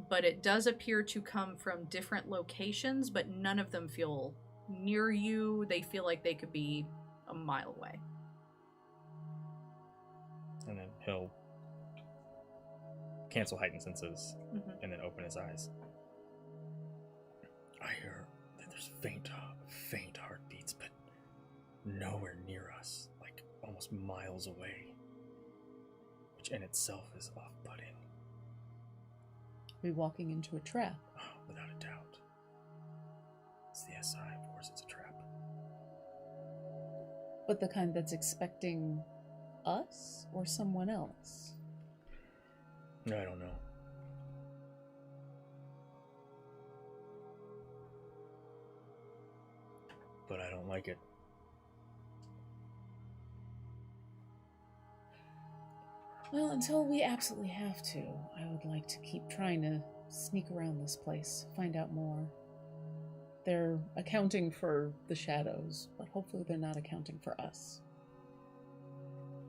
But it does appear to come from different locations, but none of them feel near you. They feel like they could be a mile away. And then he'll cancel heightened senses and then open his eyes. I hear that there's faint heartbeats, but nowhere near us, like almost miles away, which in itself is off-putting. We walking into a trap? Oh, without a doubt. It's the SI, of course it's a trap. But the kind that's expecting us or someone else? I don't know. But I don't like it. Well, until we absolutely have to, I would like to keep trying to sneak around this place, find out more. They're accounting for the shadows, but hopefully they're not accounting for us.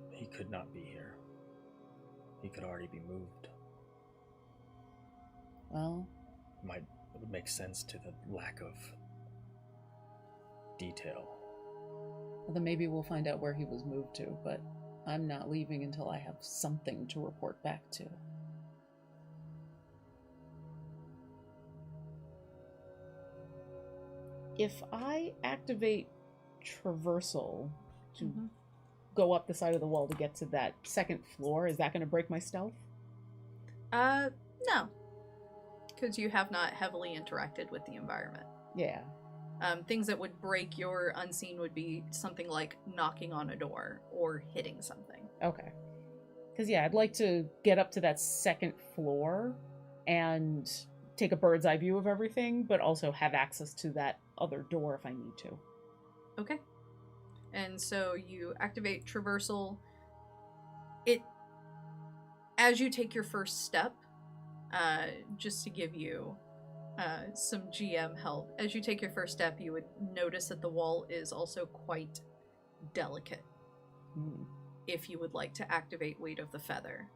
He could not be here. He could already be moved. Well, It would make sense to the lack of detail. well, then maybe we'll find out where he was moved to, but I'm not leaving until I have something to report back to. If I activate traversal to go up the side of the wall to get to that second floor, is that going to break my stealth? No. Because you have not heavily interacted with the environment. Yeah. Things that would break your unseen would be something like knocking on a door or hitting something. Okay. Because, yeah, I'd like to get up to that second floor and take a bird's eye view of everything, but also have access to that other door if I need to. Okay. And so you activate traversal. As you take your first step, just to give you some GM help, as you take your first step, you would notice that the wall is also quite delicate. If you would like to activate Weight of the Feather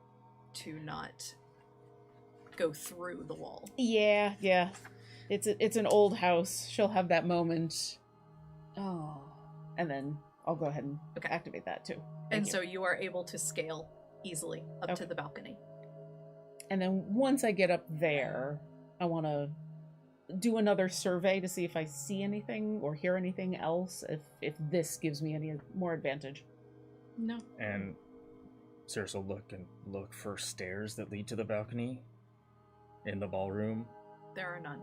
to not go through the wall. Yeah. It's an old house. She'll have that moment. Oh. And then I'll go ahead and activate that too. And so you are able to scale easily up to the balcony. And then once I get up there, I want to do another survey to see if I see anything or hear anything else, if this gives me any more advantage. No. And Cyrus will look for stairs that lead to the balcony in the ballroom. There are none.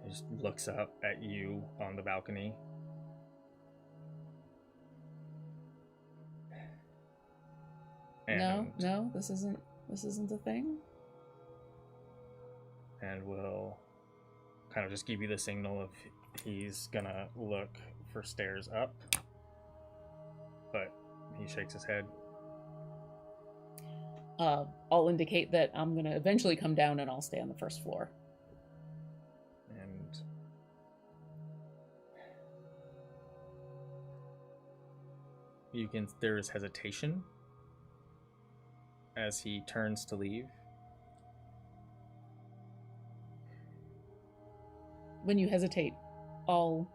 He just looks up at you on the balcony. And No, this isn't a thing. And will kind of just give you the signal of he's gonna look for stairs up, but he shakes his head. I'll indicate that I'm gonna eventually come down and I'll stay on the first floor. And there is hesitation as he turns to leave. When you hesitate, I'll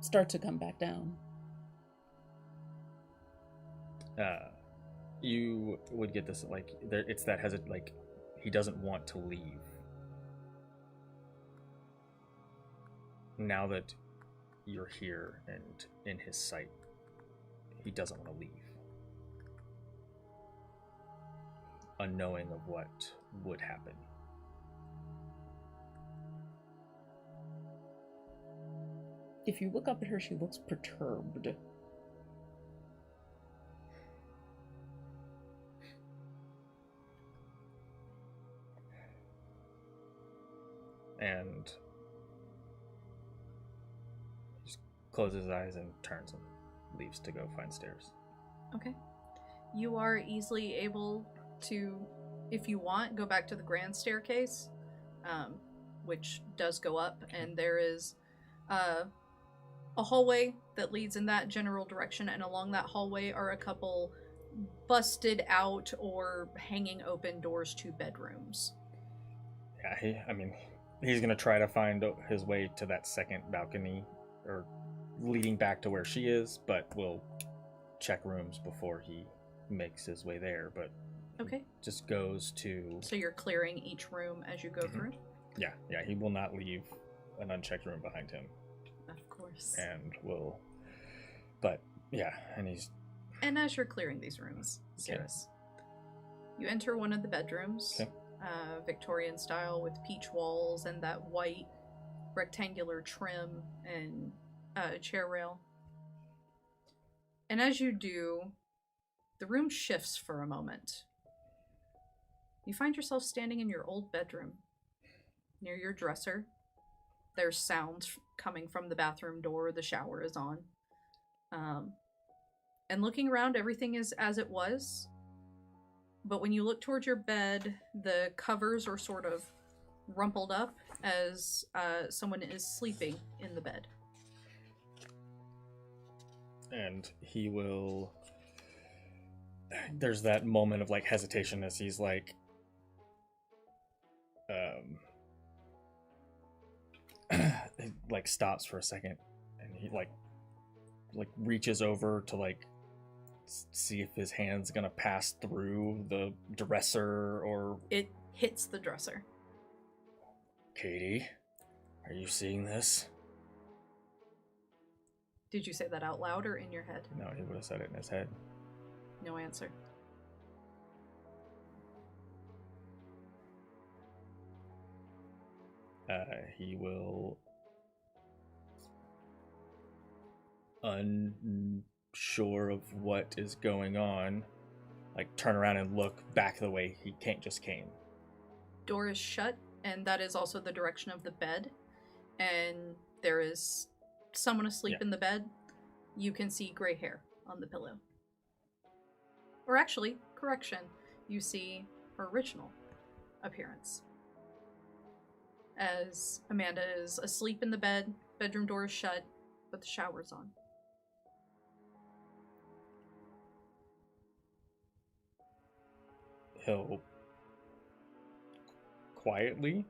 start to come back down. You would get this, like, it's that like, he doesn't want to leave. Now that you're here and in his sight, he doesn't want to leave. Unknowing of what would happen. If you look up at her, she looks perturbed. And he just closes his eyes and turns and leaves to go find stairs. Okay. You are easily able to, if you want, go back to the grand staircase, which does go up, and there is a hallway that leads in that general direction, and along that hallway are a couple busted out or hanging open doors to bedrooms. Yeah, he's gonna try to find his way to that second balcony, or leading back to where she is, but we'll check rooms before he makes his way there. But okay, just goes to. So you're clearing each room as you go through. Yeah, he will not leave an unchecked room behind him. Of course. And will, but yeah, And as you're clearing these rooms, Cyrus, you enter one of the bedrooms. Okay. Victorian style with peach walls and that white rectangular trim and chair rail. And as you do, the room shifts for a moment. You find yourself standing in your old bedroom, near your dresser. There's sounds coming from the bathroom door. The shower is on. And looking around, everything is as it was. But when you look towards your bed, the covers are sort of rumpled up as someone is sleeping in the bed. And he will... There's that moment of, like, hesitation as he's, like... he, like, stops for a second. And he, like reaches over to, like, see if his hand's gonna pass through the dresser or... It hits the dresser. Katie, are you seeing this? Did you say that out loud or in your head? No, he would have said it in his head. No answer. he will, unsure of what is going on, like turn around and look back the way he just came. Door is shut, and that is also the direction of the bed. And there is someone asleep in the bed. You can see gray hair on the pillow. Or actually, correction, you see her original appearance. As Amanda is asleep in the bed, bedroom door is shut, but the shower's on. He'll quietly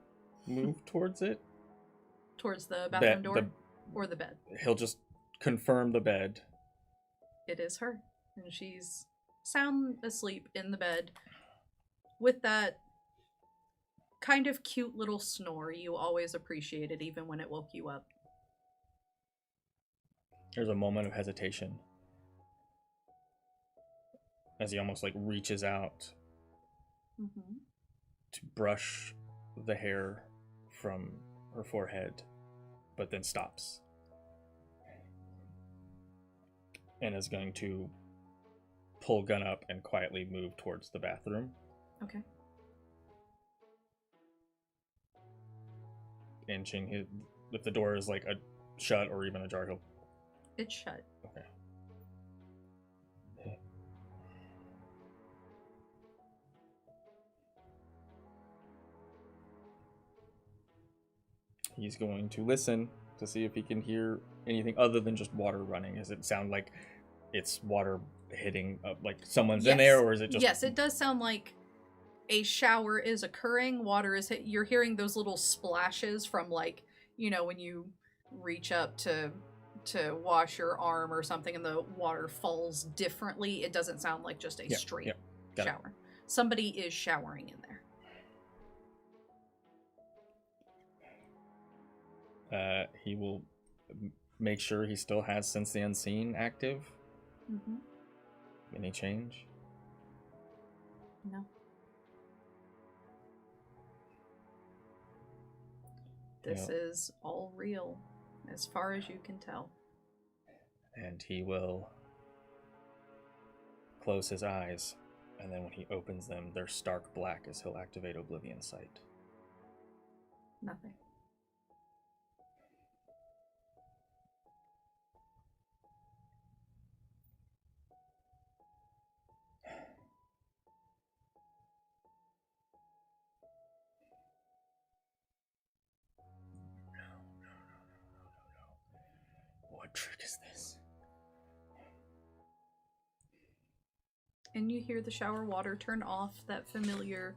move towards it. Towards the bathroom door? Or the bed? He'll just confirm the bed. It is her. And she's sound asleep in the bed with that kind of cute little snore you always appreciated even when it woke you up. There's a moment of hesitation as he almost like reaches out to brush the hair from her forehead, but then stops and is going to pull gun up and quietly move towards the bathroom. Okay. Inching his, if the door is like a shut or even ajar, he'll... It's shut. Okay. He's going to listen to see if he can hear anything other than just water running. Does it sound like it's water hitting, like someone's in there, or is it just... Yes, it does sound like a shower is occurring. Water is you're hearing those little splashes from, like, you know, when you reach up to wash your arm or something and the water falls differently. It doesn't sound like just a straight shower. Somebody is showering in there. He will make sure he still has Sense the Unseen active. Any change? No. This is all real, as far as you can tell. And he will close his eyes, and then when he opens them, they're stark black as he'll activate Oblivion Sight. Nothing. What trick is this? And you hear the shower water turn off, that familiar,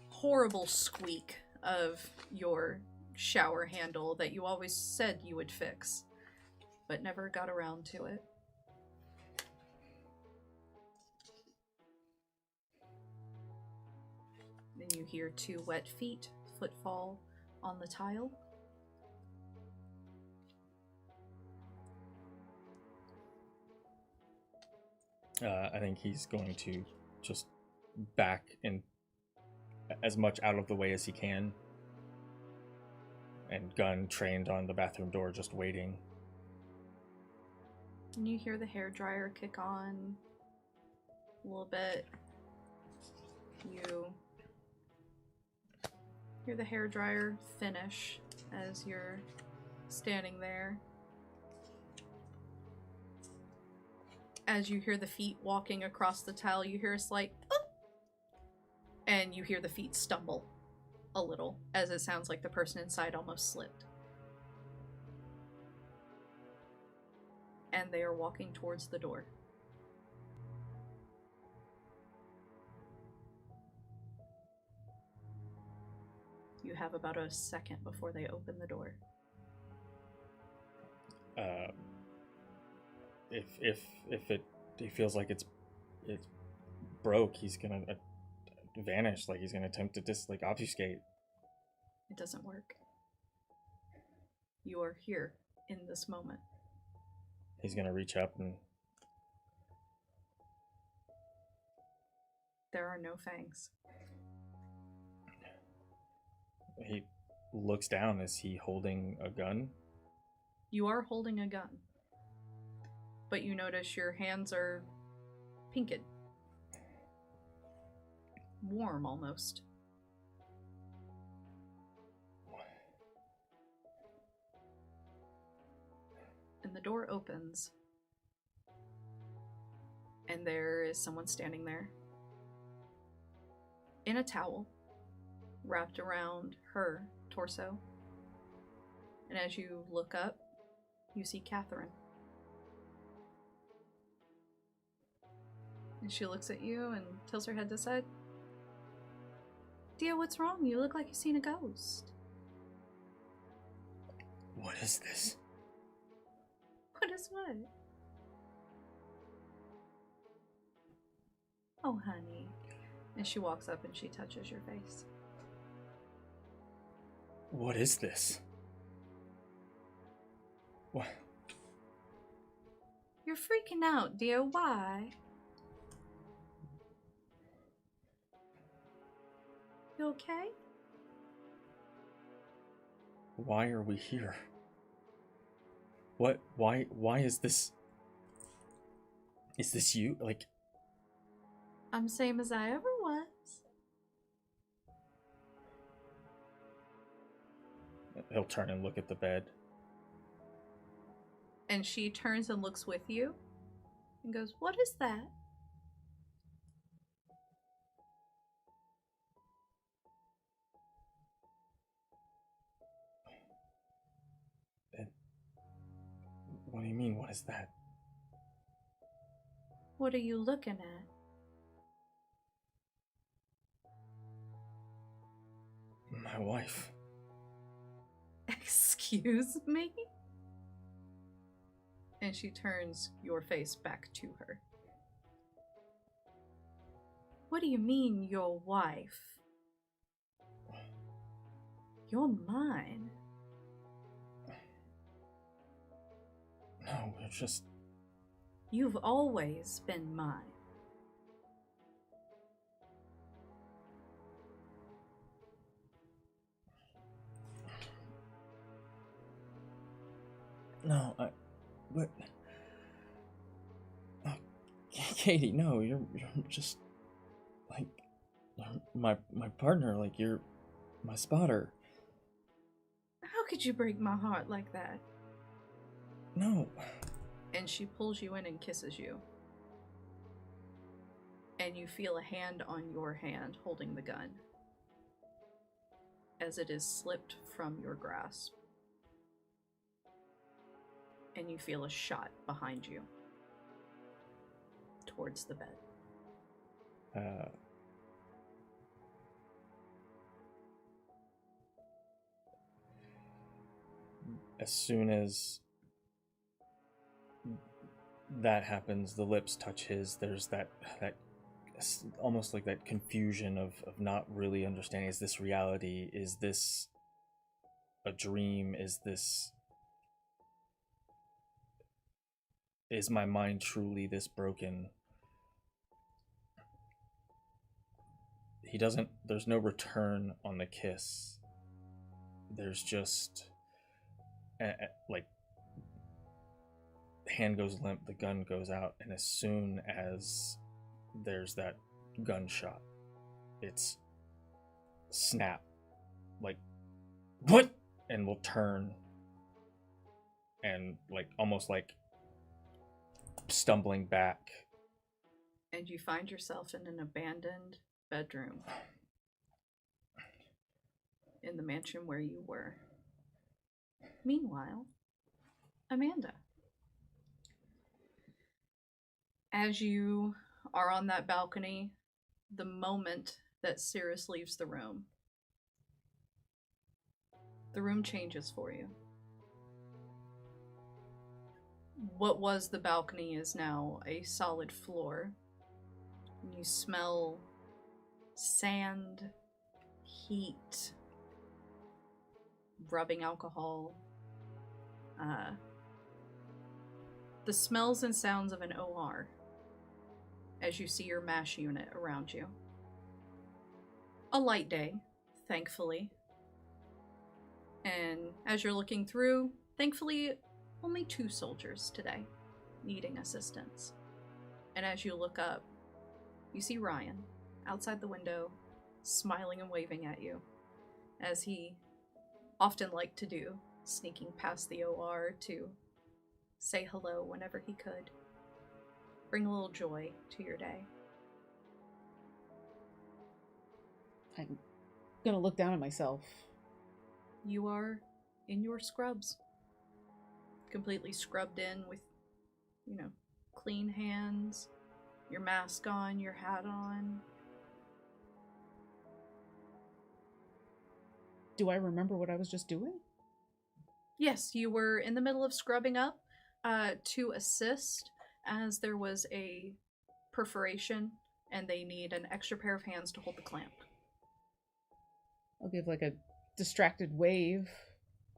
horrible squeak of your shower handle that you always said you would fix, but never got around to it. Then you hear 2 wet feet footfall on the tile. I think he's going to just back in as much out of the way as he can, and gun trained on the bathroom door, just waiting. And you hear the hairdryer kick on a little bit. You hear the hairdryer finish as you're standing there. As you hear the feet walking across the tile, you hear a slight "oh!" And you hear the feet stumble a little, as it sounds like the person inside almost slipped. And they are walking towards the door. You have about a second before they open the door. If he feels like it's broke, he's gonna vanish. Like he's gonna attempt to obfuscate. It doesn't work. You are here in this moment. He's gonna reach up and... There are no fangs. He looks down. Is he holding a gun? You are holding a gun. But you notice your hands are pinked. Warm, almost. And the door opens. And there is someone standing there. In a towel. Wrapped around her torso. And as you look up, you see Catherine. And she looks at you and tilts her head to the side. Dear, what's wrong? You look like you've seen a ghost. What is this? What is what? Oh, honey. And she walks up and she touches your face. What is this? What? You're freaking out, dear. Why? You okay? Why are we here? What? Why is this? Is this you? Like... I'm same as I ever was. He'll turn and look at the bed. And she turns and looks with you and goes, what is that? What do you mean, what is that? What are you looking at? My wife. Excuse me? And she turns your face back to her. What do you mean, your wife? You're mine. No, we're just... You've always been mine. No, but... Oh, Katie, no, you're just... Like... My partner, like, you're... My spotter. How could you break my heart like that? No. And she pulls you in and kisses you. And you feel a hand on your hand holding the gun. As it is slipped from your grasp. And you feel a shot behind you. Towards the bed. As soon as that happens, the lips touch his. There's that almost like that confusion of not really understanding. Is this reality? Is this a dream? Is my mind truly this broken? There's no return on the kiss. There's just like, hand goes limp, the gun goes out, and as soon as there's that gunshot, it's snap, like, what? And we'll turn and like almost like stumbling back. And you find yourself in an abandoned bedroom in the mansion where you were. Meanwhile, Amanda. As you are on that balcony, the moment that Cyrus leaves the room changes for you. What was the balcony is now a solid floor. You smell sand, heat, rubbing alcohol, the smells and sounds of an OR as you see your MASH unit around you. A light day, thankfully. And as you're looking through, thankfully, only 2 soldiers today needing assistance. And as you look up, you see Ryan outside the window, smiling and waving at you, as he often liked to do, sneaking past the OR to say hello whenever he could. Bring a little joy to your day. I'm gonna look down at myself. You are in your scrubs. Completely scrubbed in with, clean hands, your mask on, your hat on. Do I remember what I was just doing? Yes, you were in the middle of scrubbing up to assist, as there was a perforation and they need an extra pair of hands to hold the clamp. I'll give like a distracted wave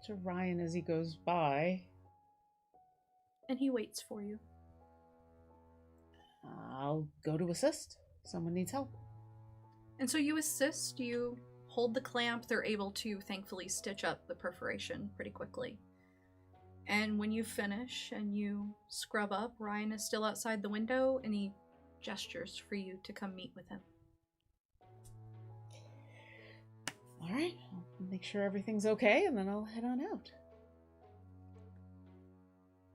to Ryan as he goes by. And he waits for you. I'll go to assist. Someone needs help. And so you assist, you hold the clamp, they're able to thankfully stitch up the perforation pretty quickly. And when you finish and you scrub up, Ryan is still outside the window and he gestures for you to come meet with him. All right, I'll make sure everything's okay and then I'll head on out.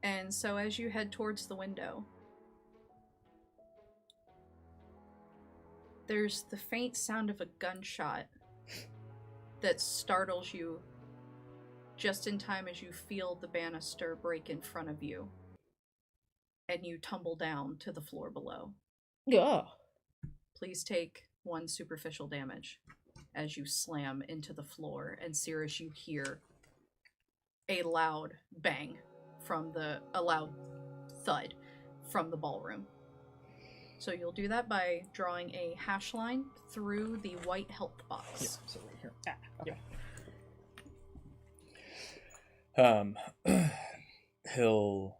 And so as you head towards the window, there's the faint sound of a gunshot that startles you just in time as you feel the banister break in front of you. And you tumble down to the floor below. Yeah. Please take 1 superficial damage as you slam into the floor. And Cyrus, you hear a loud bang a loud thud from the ballroom. So you'll do that by drawing a hash line through the white health box. Yeah, so right here. Okay. He'll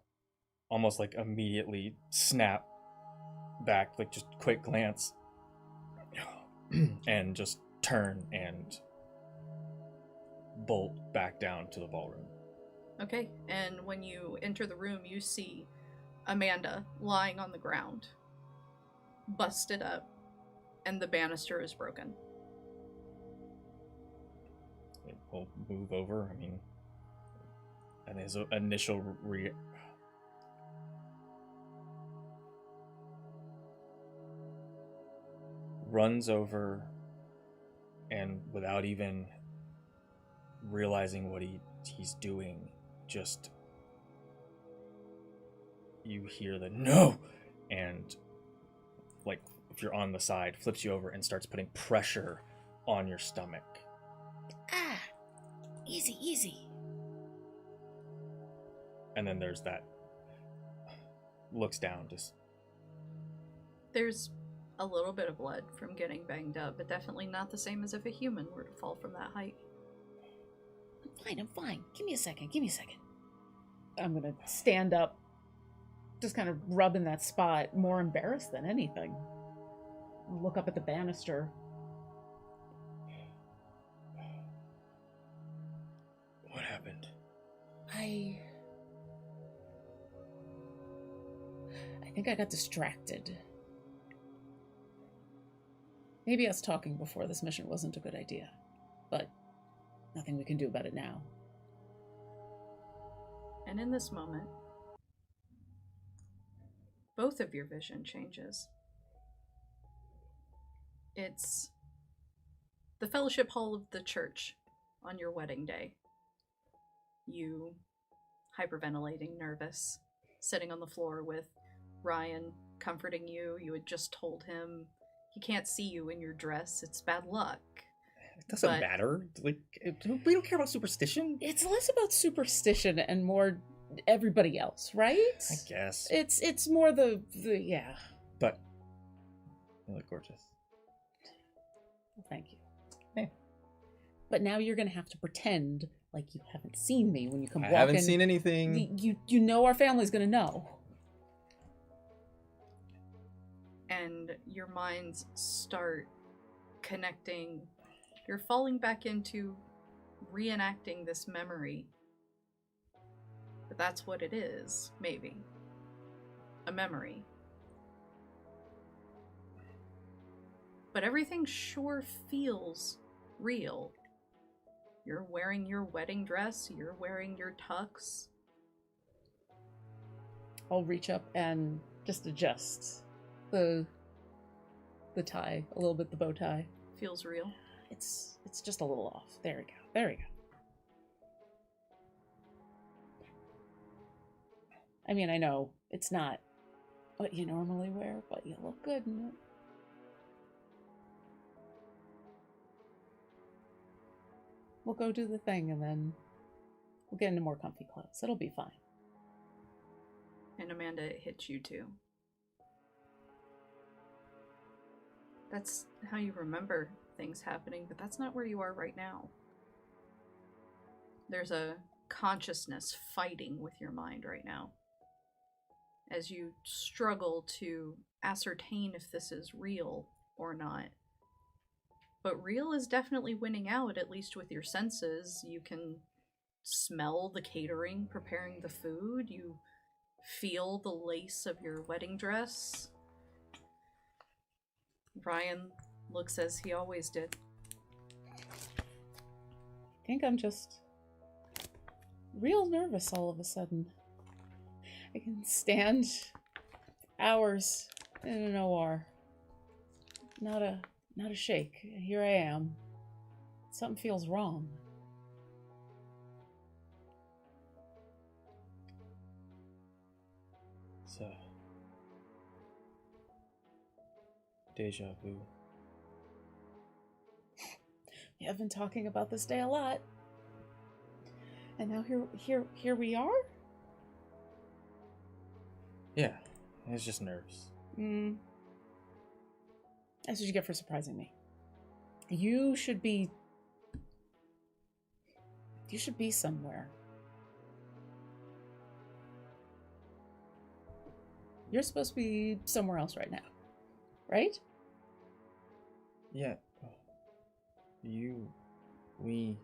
almost like immediately snap back, like just quick glance, and just turn and bolt back down to the ballroom. Okay, and when you enter the room, you see Amanda lying on the ground, busted up, and the banister is broken. We'll move over. And his initial runs over, and without even realizing what he's doing, just you hear the no, and like if you're on the side, flips you over and starts putting pressure on your stomach. Ah, easy. And then there's that looks down, just There's a little bit of blood from getting banged up, but definitely not the same as if a human were to fall from that height. I'm fine. Give me a second. I'm gonna stand up, just kind of rubbing that spot, more embarrassed than anything. I'll look up at the banister. what happened? I think I got distracted. Maybe us talking before this mission wasn't a good idea, but nothing we can do about it now. And in this moment, both of your vision changes. It's the fellowship hall of the church on your wedding day. You, hyperventilating, nervous, sitting on the floor with Ryan comforting you. You had just told him he can't see you in your dress. It's bad luck. It doesn't matter. Like, we don't care about superstition. It's less about superstition and more everybody else, right? I guess. It's more the yeah. But you look gorgeous. Well, thank you. Hey. But now you're gonna have to pretend like you haven't seen me when you come walking. I haven't seen anything. You know our family's gonna know. And your minds start connecting. You're falling back into reenacting this memory. But that's what it is, maybe. A memory. But everything sure feels real. You're wearing your wedding dress, you're wearing your tux. I'll reach up and just adjust the tie a little bit, the bow tie. Feels real. It's just a little off. There we go. There we go. I mean, I know it's not what you normally wear, but you look good in it. We'll go do the thing and then we'll get into more comfy clothes. It'll be fine. And Amanda, it hits you too. That's how you remember things happening, but that's not where you are right now. There's a consciousness fighting with your mind right now, as you struggle to ascertain if this is real or not. But real is definitely winning out, at least with your senses. You can smell the catering preparing the food. You feel the lace of your wedding dress. Ryan looks as he always did. I think I'm just real nervous all of a sudden. I can stand hours in an OR. Not a shake. Here I am. Something feels wrong. It's deja vu. We have been talking about this day a lot. And now here we are? Yeah, it's just nerves. That's what you get for surprising me. You should be somewhere. You're supposed to be somewhere else right now, right? Yeah. We...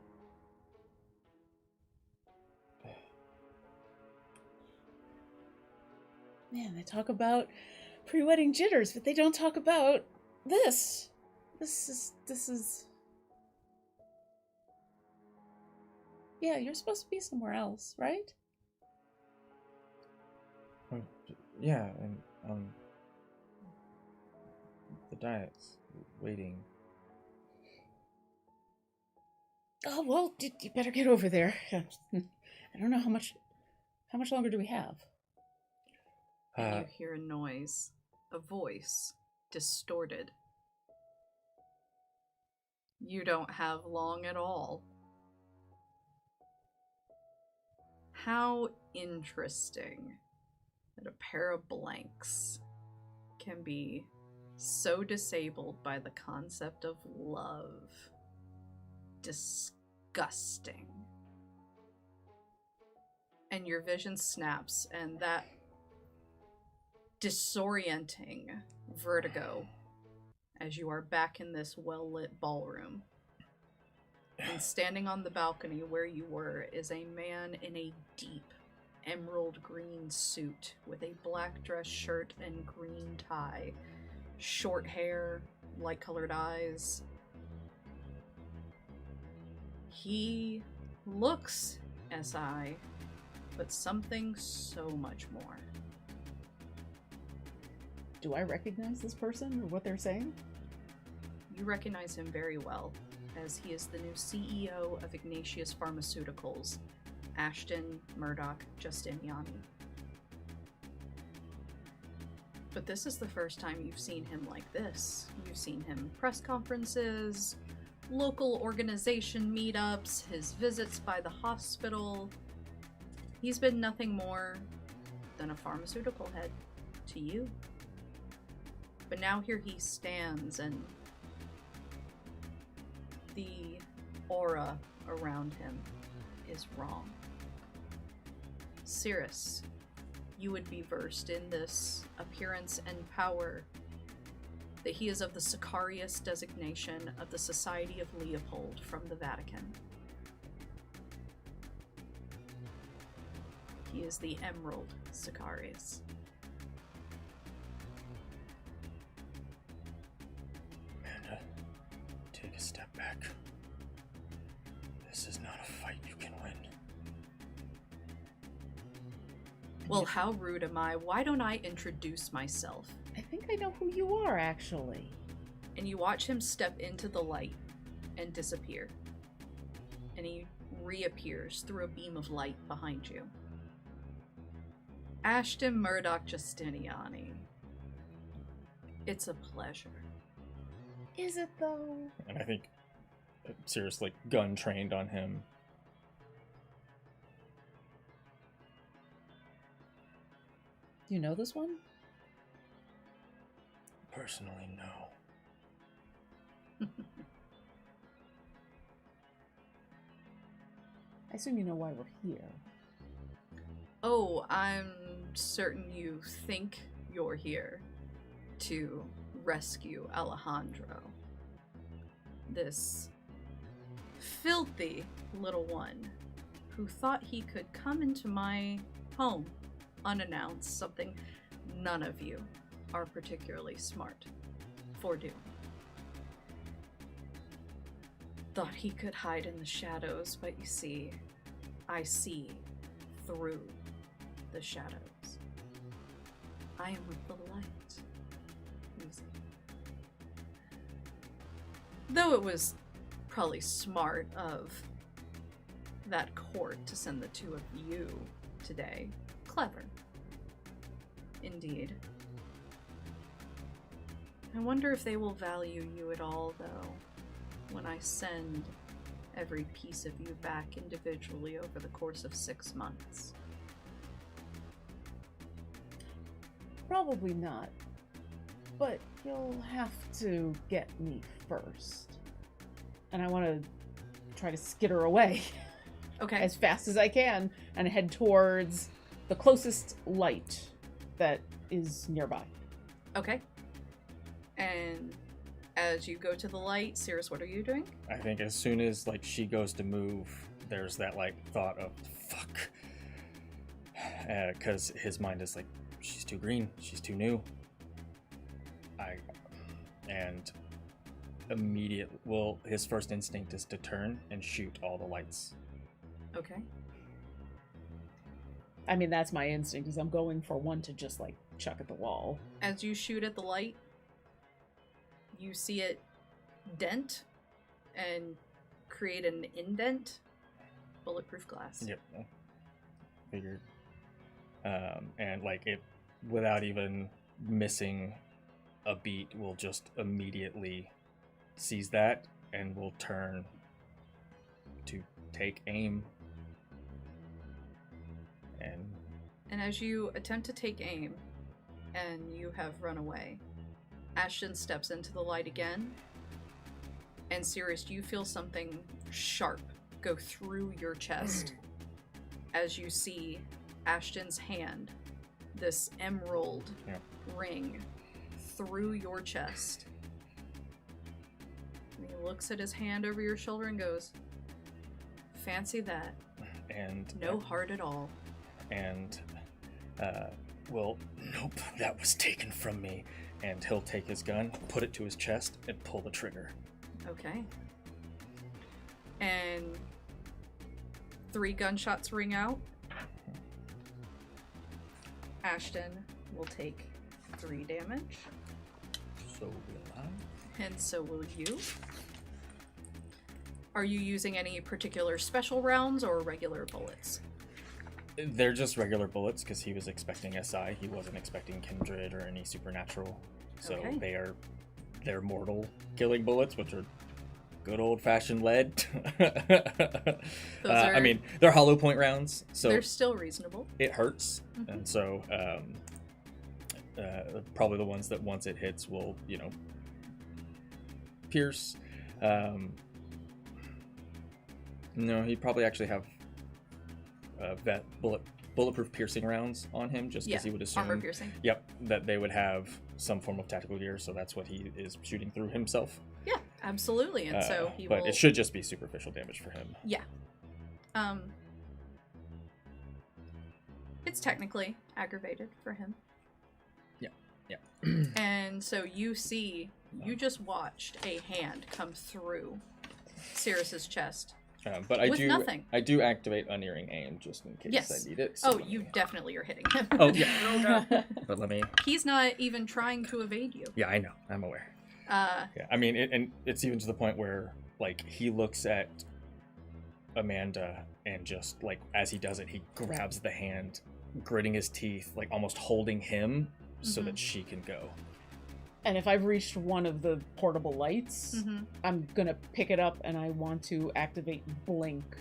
Man, they talk about pre-wedding jitters, but they don't talk about this. This is... Yeah, you're supposed to be somewhere else, right? Yeah, and the diet's waiting. Oh, well, you better get over there. I don't know how much longer do we have? And you hear a noise, a voice, distorted. You don't have long at all. How interesting that a pair of blanks can be so disabled by the concept of love. Disgusting. And your vision snaps, and that disorienting vertigo as you are back in this well-lit ballroom. And standing on the balcony where you were is a man in a deep emerald green suit with a black dress shirt and green tie, short hair, light-colored eyes. He looks SI, but something so much more. Do I recognize this person or what they're saying? You recognize him very well, as he is the new CEO of Ignatius Pharmaceuticals, Ashton Murdoch Justiniani. But this is the first time you've seen him like this. You've seen him press conferences, local organization meetups, his visits by the hospital. He's been nothing more than a pharmaceutical head to you. But now here he stands, and the aura around him is wrong. Cyrus, you would be versed in this appearance and power, that he is of the Sicarius designation of the Society of Leopold from the Vatican. He is the Emerald Sicarius. Amanda, take a step back. This is not a fight you can win. Well, how rude am I? Why don't I introduce myself? I think I know who you are, actually. And you watch him step into the light and disappear. And he reappears through a beam of light behind you. Ashton Murdoch Justiniani. It's a pleasure. Is it, though? And I think Cyrus, like, gun trained on him. Do you know this one? Personally, no. I assume you know why we're here. Oh, I'm certain you think you're here to rescue Alejandro. This filthy little one who thought he could come into my home unannounced, something none of you are particularly smart for doing. Thought he could hide in the shadows, but you see, I see through the shadows. I am with the light. You see. Though it was probably smart of that court to send the two of you today. Clever. Indeed. I wonder if they will value you at all, though, when I send every piece of you back individually over the course of 6 months. Probably not. But you'll have to get me first. And I want to try to skitter away Okay. as fast as I can and head towards the closest light that is nearby. Okay. And as you go to the light, Cyrus, what are you doing? I think as soon as, like, she goes to move, there's that, like, thought of, fuck. Because his mind is like, she's too green, she's too new. And his first instinct is to turn and shoot all the lights. Okay. I mean, that's my instinct, is I'm going for one to just, like, chuck at the wall. As you shoot at the light, you see it dent and create an indent. Bulletproof glass. Yep. Figured. And, like, it, without even missing a beat, will just immediately seize that and will turn to take aim. And as you attempt to take aim, and you have run away, Ashton steps into the light again, and Cyrus, you feel something sharp go through your chest as you see Ashton's hand, this emerald ring, through your chest. And he looks at his hand over your shoulder and goes, "Fancy that." And no heart at all. And well, nope, that was taken from me. And he'll take his gun, put it to his chest, and pull the trigger. Okay. And 3 gunshots ring out. Ashton will take 3 damage. So will I. And so will you. Are you using any particular special rounds or regular bullets? They're just regular bullets because he was expecting SI. He wasn't expecting Kindred or any supernatural. So Okay. they're mortal killing bullets, which are good old-fashioned lead. I mean, they're hollow point rounds, so they're still reasonable. it hurts, Mhm. and so probably the ones that once it hits will, pierce. No, he'd probably actually have bulletproof piercing rounds on him, just because he would assume armor piercing. Yep, that they would have some form of tactical gear, so that's what he is shooting through himself. Yeah, absolutely. And so he but will... it should just be superficial damage for him. Yeah. It's technically aggravated for him. Yeah. And so you see, you just watched a hand come through Cyrus's chest. But I with do nothing. I do activate unerring aim just in case I need it. So you definitely are hitting him. Oh yeah. But let me. He's not even trying to evade you. Yeah, I know. I'm aware. Yeah, I mean, and it's even to the point where like he looks at Amanda and just like as he does it, he grabs the hand, gritting his teeth, like almost holding him so that she can go. And if I've reached one of the portable lights, I'm gonna pick it up and I want to activate Blink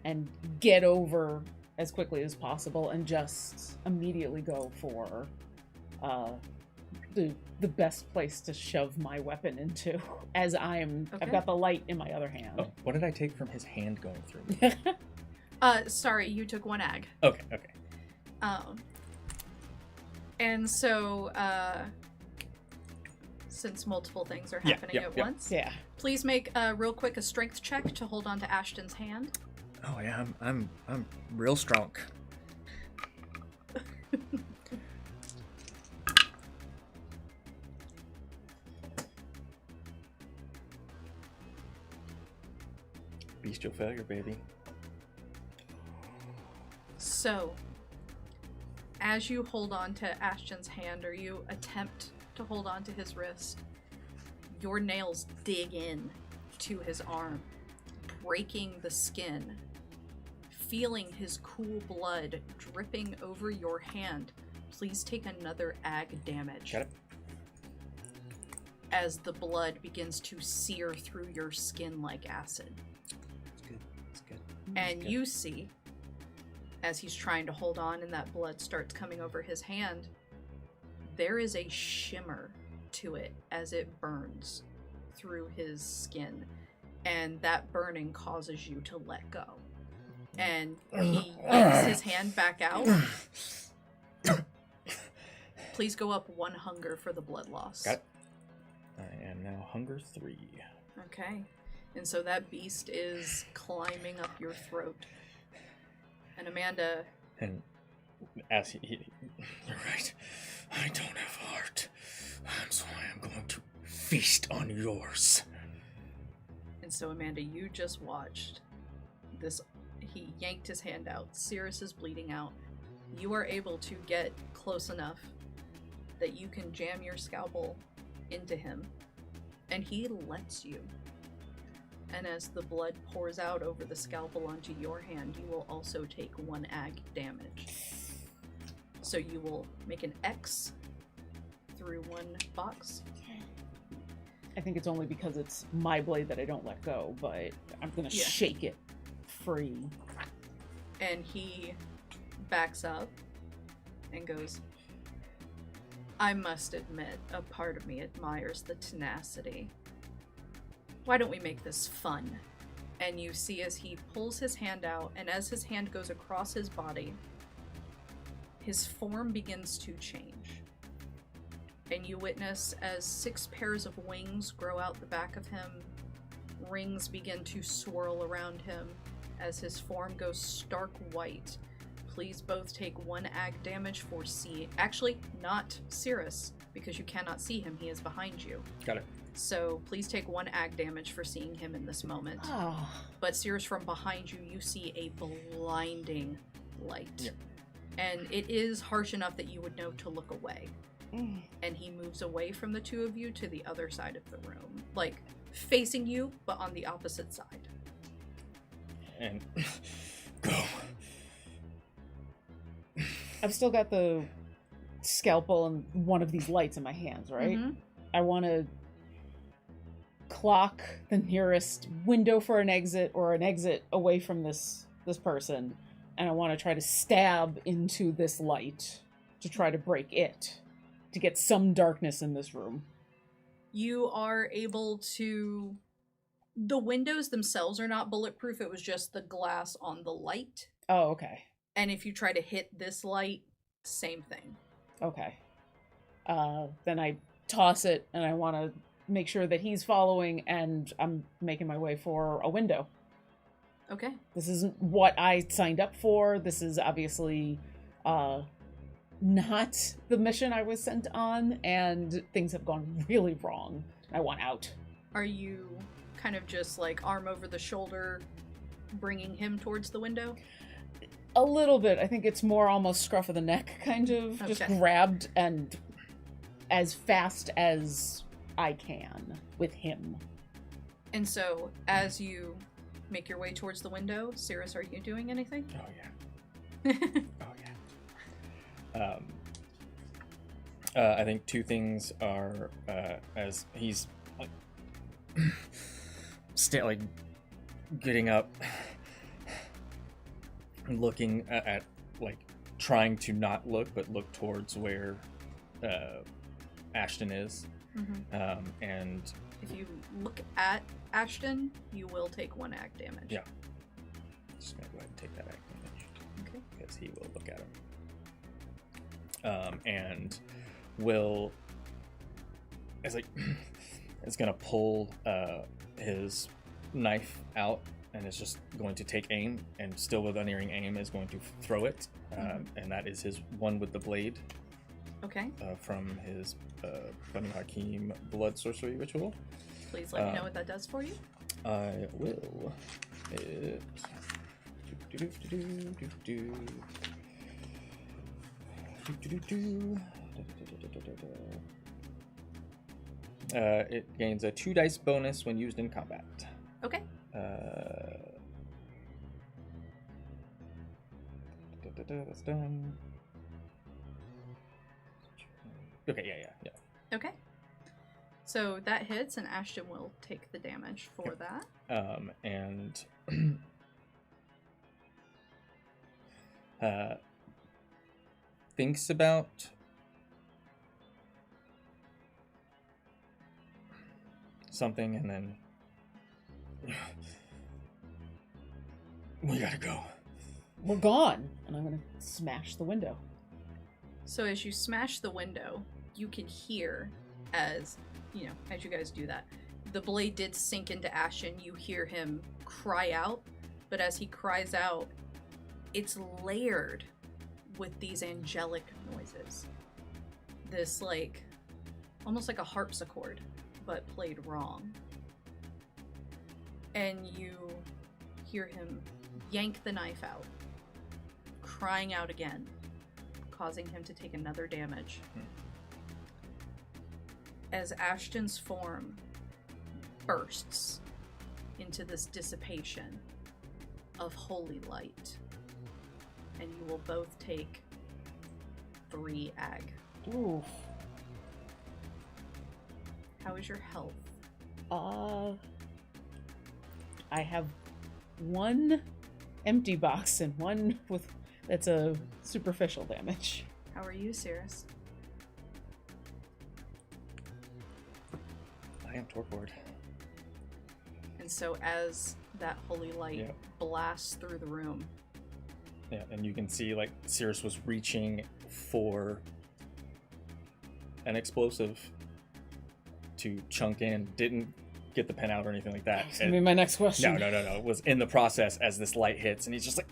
and get over as quickly as possible and just immediately go for the best place to shove my weapon into as I've got the light in my other hand. Oh, what did I take from his hand going through me? Sorry, you took 1 ag. Okay. And so, since multiple things are happening at once, please make real quick a strength check to hold on to Ashton's hand. Oh yeah, I'm real strong. Bestial failure, baby. So, as you hold on to Ashton's hand, or you attempt to hold on to his wrist, your nails dig in to his arm, breaking the skin, feeling his cool blood dripping over your hand. Please take another ag damage. Got it. As the blood begins to sear through your skin like acid. It's good. And you see, as he's trying to hold on and that blood starts coming over his hand, there is a shimmer to it as it burns through his skin. And that burning causes you to let go. And he yanks his hand back out. Please go up 1 hunger for the blood loss. Got it. I am now hunger 3. Okay. And so that beast is climbing up your throat. And Amanda... And as you're right, I don't have heart. So I am going to feast on yours. And so Amanda, you just watched this. He yanked his hand out. Cyrus is bleeding out. You are able to get close enough that you can jam your scalpel into him. And he lets you. And as the blood pours out over the scalpel onto your hand, you will also take 1 ag damage. So you will make an X through 1 box. I think it's only because it's my blade that I don't let go, but I'm gonna shake it free. And he backs up and goes, I must admit, a part of me admires the tenacity. Why don't we make this fun? And you see as he pulls his hand out, and as his hand goes across his body, his form begins to change. And you witness as 6 pairs of wings grow out the back of him. Rings begin to swirl around him as his form goes stark white. Please both take 1 ag damage for Actually, not Cyrus, because you cannot see him. He is behind you. Got it. So please take 1 ag damage for seeing him in this moment. Oh. But Cyrus, from behind you, you see a blinding light. Yep. And it is harsh enough that you would know to look away. And he moves away from the 2 of you to the other side of the room. Like, facing you, but on the opposite side. And go. I've still got the scalpel and one of these lights in my hands, right? Mm-hmm. I want to clock the nearest window for an exit or an exit away from this person, and I want to try to stab into this light to try to break it, to get some darkness in this room. You are able to... The windows themselves are not bulletproof, it was just the glass on the light. Oh, okay. And if you try to hit this light, same thing. Okay. Then I toss it, and I want to make sure that he's following, and I'm making my way for a window. Okay. This isn't what I signed up for. This is obviously not the mission I was sent on, and things have gone really wrong. I want out. Are you kind of just like arm over the shoulder, bringing him towards the window? A little bit. I think it's more almost scruff of the neck, kind of. Okay. Just grabbed and as fast as I can with him. And so, as you make your way towards the window, Cyrus, are you doing anything? Oh, yeah. Oh, yeah. I think two things are, as he's, like, like, getting up, looking at, like, trying to not look, but look towards where Ashton is. Mm-hmm. And if you look at Ashton, you will take 1 ag damage. yeah, just gonna go ahead and take that ag damage. Okay. Because he will look at him. And will, it's like, it's gonna pull his knife out and is just going to take aim, and still with unerring aim is going to throw it. And that is his one with the blade. Okay. From his Banu Haqim blood sorcery ritual. Please let me know what that does for you. I will. It gains a 2 dice bonus when used in combat. Okay. That's done. Okay, yeah. Okay. So that hits, and Ashton will take the damage for that. And thinks about something, and then we gotta go. We're gone. And I'm gonna smash the window. So as you smash the window, you can hear as you guys do that, the blade did sink into Ashton. You hear him cry out, but as he cries out, it's layered with these angelic noises. This, like, almost like a harpsichord, but played wrong. And you hear him yank the knife out, crying out again, causing him to take another damage. As Ashton's form bursts into this dissipation of holy light, and you will both take 3 ag. Ooh. How is your health? I have 1 empty box and 1 with that's a superficial damage. How are you, Cyrus? I am torpored. And so as that holy light blasts through the room. Yeah, and you can see, like, Cyrus was reaching for an explosive to chunk in, didn't get the pen out or anything like that. That's gonna be my next question. No. It was in the process as this light hits, and he's just like,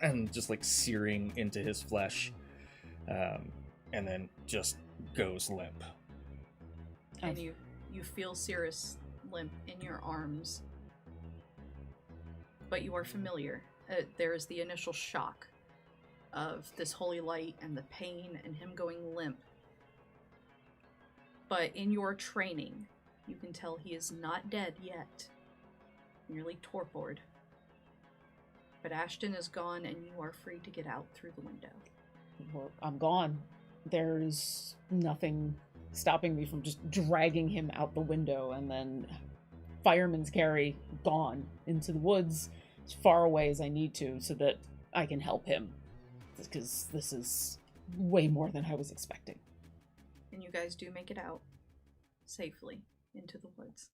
and just like searing into his flesh, and then just goes limp. And you feel Cyrus limp in your arms, but you are familiar. There is the initial shock of this holy light and the pain and him going limp. But in your training, you can tell he is not dead yet, merely torpored. But Ashton is gone, and you are free to get out through the window. Well, I'm gone. There's nothing stopping me from just dragging him out the window, and then fireman's carry gone into the woods as far away as I need to so that I can help him. Because this is way more than I was expecting. And you guys do make it out safely into the woods.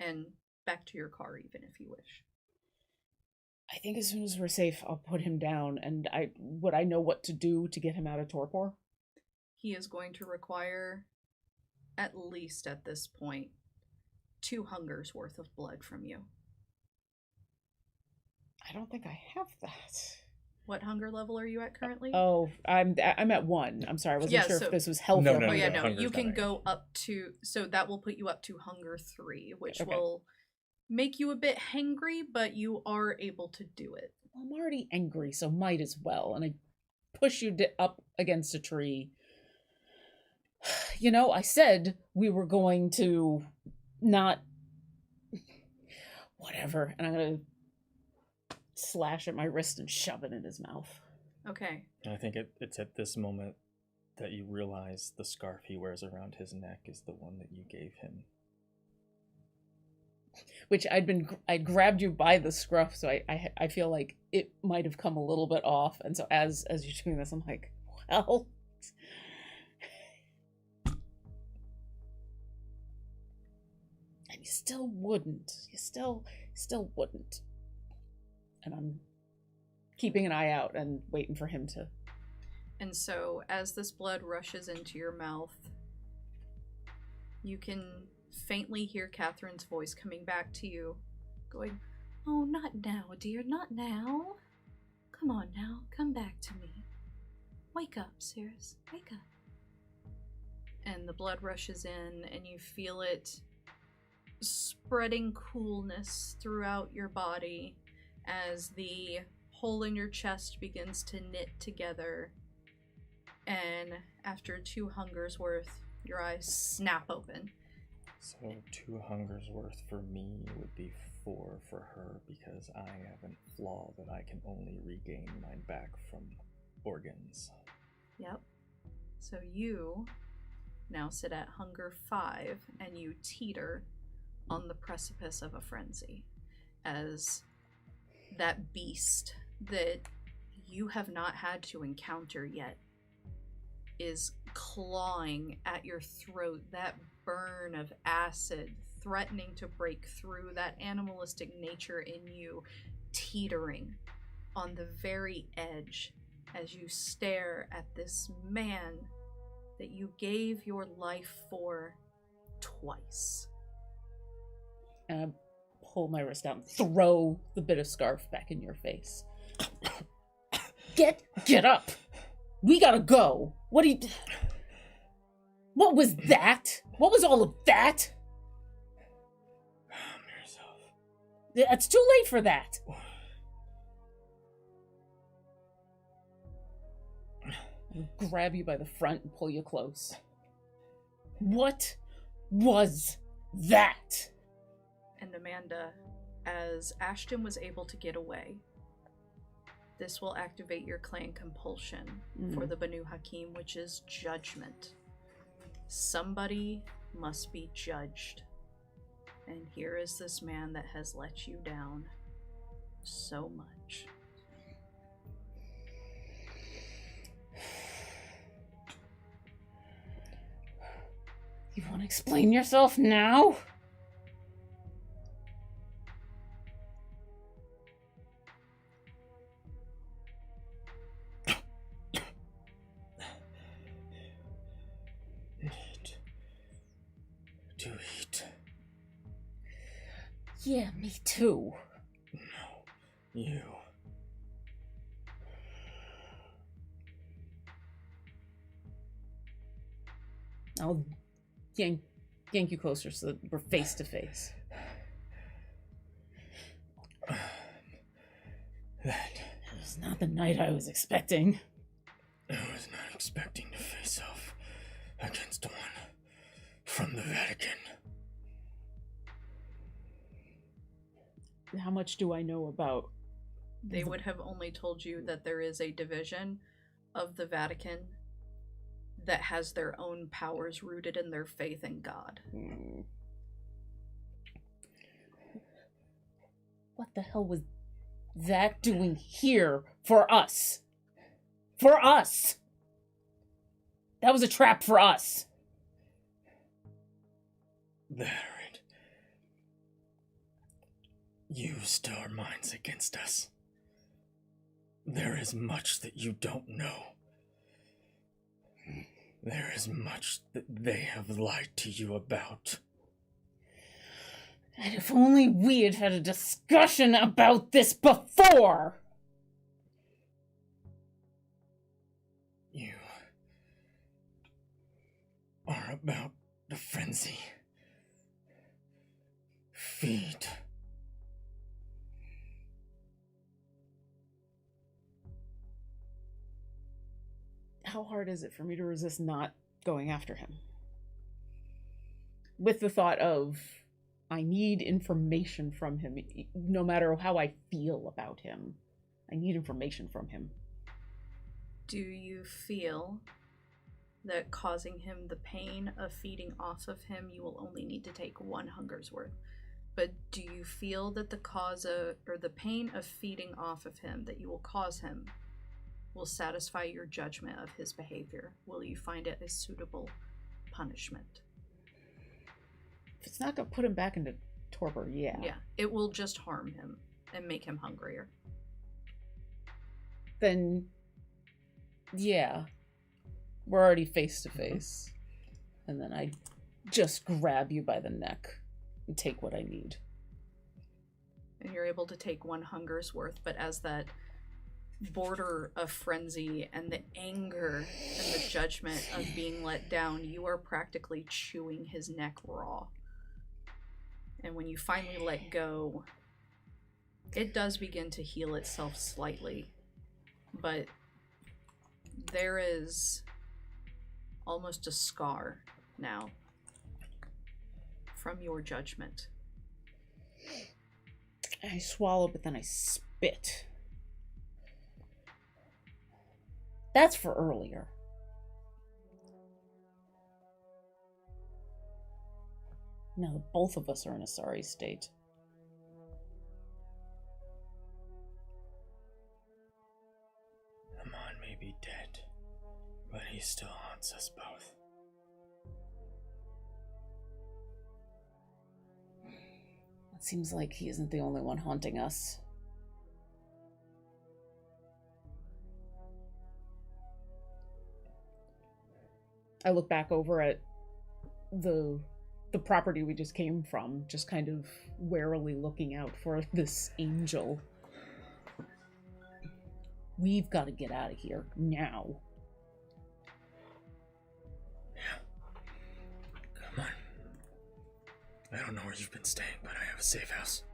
And back to your car, even if you wish. I think as soon as we're safe, I'll put him down, and would I know what to do to get him out of torpor? He is going to require, at least at this point, 2 hungers worth of blood from you. I don't think I have that. What hunger level are you at currently? Oh, I'm at 1. I'm sorry, I wasn't sure if this was health or no, Oh yeah, hunger. no. hunger's You can better. go up to, so that will put you up to hunger 3, which Okay. will make you a bit hangry, but you are able to do it. I'm already angry, so might as well. And I push you up against a tree. You know, I said we were going to not... Whatever. And I'm going to slash at my wrist and shove it in his mouth. Okay. And I think it's at this moment that you realize the scarf he wears around his neck is the one that you gave him. Which I'd grabbed you by the scruff, so I feel like it might have come a little bit off. And so as you're doing this, I'm like, well... And you still wouldn't. You still wouldn't. And I'm keeping an eye out and waiting for him to... And so, as this blood rushes into your mouth, you can faintly hear Catherine's voice coming back to you, going, "Oh, not now, dear, not now. Come on now, come back to me. Wake up, Cyrus, wake up." And the blood rushes in, and you feel it spreading coolness throughout your body as the hole in your chest begins to knit together. And after 2 hungers worth, your eyes snap open. So 2 hungers worth for me would be 4 for her, because I have a flaw that I can only regain mine back from organs. Yep. So you now sit at hunger 5, and you teeter on the precipice of a frenzy as that beast that you have not had to encounter yet is clawing at your throat, that burn of acid threatening to break through, that animalistic nature in you teetering on the very edge as you stare at this man that you gave your life for twice. And I pull my wrist out and throw the bit of scarf back in your face. Get up! We gotta go! What was that? What was all of that? Calm yourself. It's too late for that. I'll grab you by the front and pull you close. What was that? And Amanda, as Ashton was able to get away, this will activate your clan compulsion for the Banu Haqim, which is judgment. Somebody must be judged. And here is this man that has let you down so much. You want to explain yourself now? Need to eat. Yeah, me too. No, you. I'll yank you closer so that we're face to face. That It was not the night I was expecting. I was not expecting to face off against one from the Vatican. How much do I know about... They would have only told you that there is a division of the Vatican that has their own powers rooted in their faith in God. What the hell was that doing here for us? For us! That was a trap for us. There it used our minds against us. There is much that you don't know. There is much that they have lied to you about. And if only we had had a discussion about this before! about the frenzy. Feed. How hard is it for me to resist not going after him? With the thought of, I need information from him, no matter how I feel about him. I need information from him. Do you feel that causing him the pain of feeding off of him, you will only need to take 1 hunger's worth? But do you feel that the pain of feeding off of him that you will cause him will satisfy your judgment of his behavior? Will you find it a suitable punishment? If it's not going to put him back into torpor, yeah. Yeah, it will just harm him and make him hungrier. Then, yeah. We're already face to face. And then I just grab you by the neck and take what I need. And you're able to take 1 hunger's worth, but as that border of frenzy and the anger and the judgment of being let down, you are practically chewing his neck raw. And when you finally let go, it does begin to heal itself slightly, but there is almost a scar now from your judgment. I swallow, but then I spit. That's for earlier. Now both of us are in a sorry state. Amon may be dead, but he still haunts us both. It seems like he isn't the only one haunting us. I look back over at the property we just came from, just kind of warily looking out for this angel. We've got to get out of here now. Yeah. Come on. I don't know where you've been staying, but I have a safe house.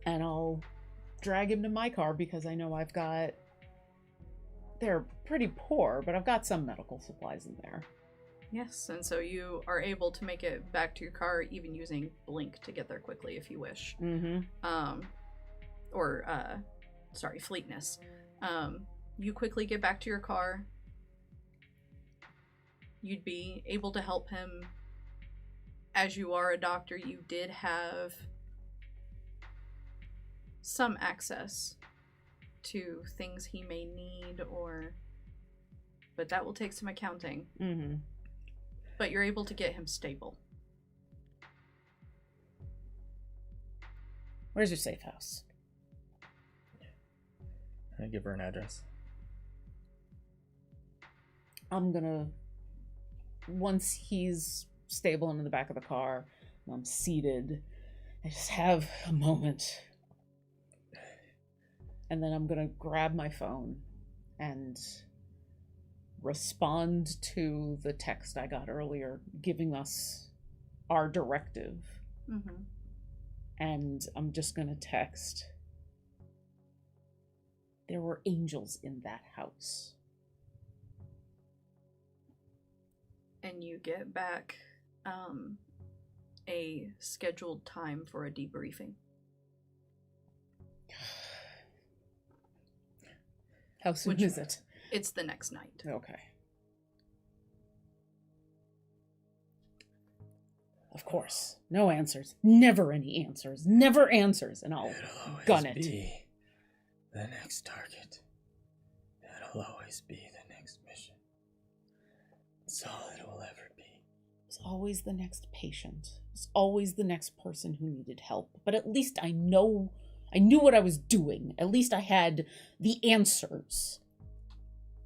And I'll drag him to my car because I know I've got... They're pretty poor, but I've got some medical supplies in there. Yes, and so you are able to make it back to your car, even using Blink to get there quickly if you wish. Mm-hmm. Fleetness. You quickly get back to your car. You'd be able to help him. As you are a doctor, you did have some access to things he may need, but that will take some accounting. Mm-hmm. But you're able to get him stable. Where's your safe house? I give her an address. I'm gonna... Once he's stable and in the back of the car, and I'm seated, I just have a moment. And then I'm gonna grab my phone and respond to the text I got earlier, giving us our directive. Mm-hmm. And I'm just gonna text, there were angels in that house. And you get back a scheduled time for a debriefing. How soon is it? It's the next night. Okay. Of course. No answers. Never any answers. Never answers. And I'll gun it. Be the next target. It'll always be the next mission. It's all it will ever be. It's always the next patient. It's always the next person who needed help. But at least I knew what I was doing. At least I had the answers.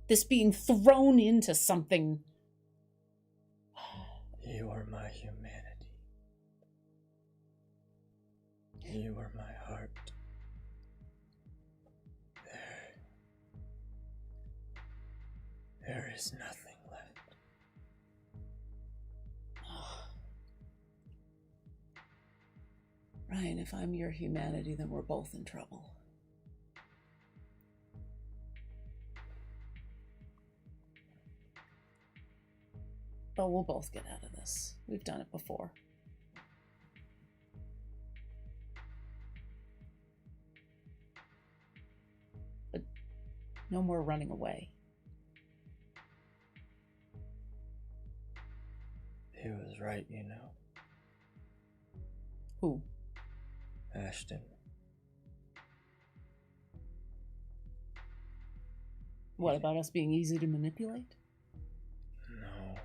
This being thrown into something... You are my humanity. You are my heart. There is nothing left. Ryan, if I'm your humanity, then we're both in trouble. But we'll both get out of this. We've done it before. But no more running away. He was right, you know. Who? Ashton. What, about us being easy to manipulate? No.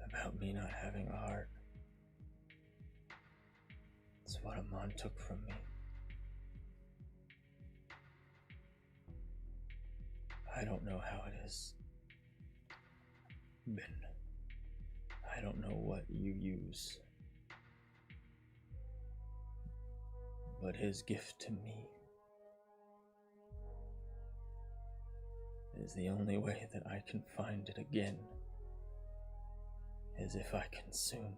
About me not having a heart. It's what Amon took from me. I don't know how it has been. I don't know what you use. But his gift to me is the only way that I can find it again, is if I consume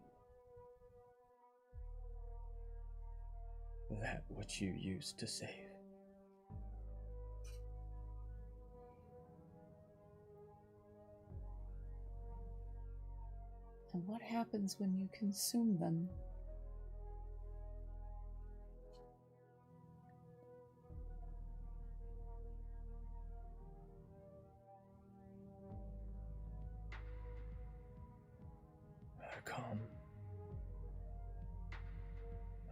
that which you used to save. And what happens when you consume them? I calm.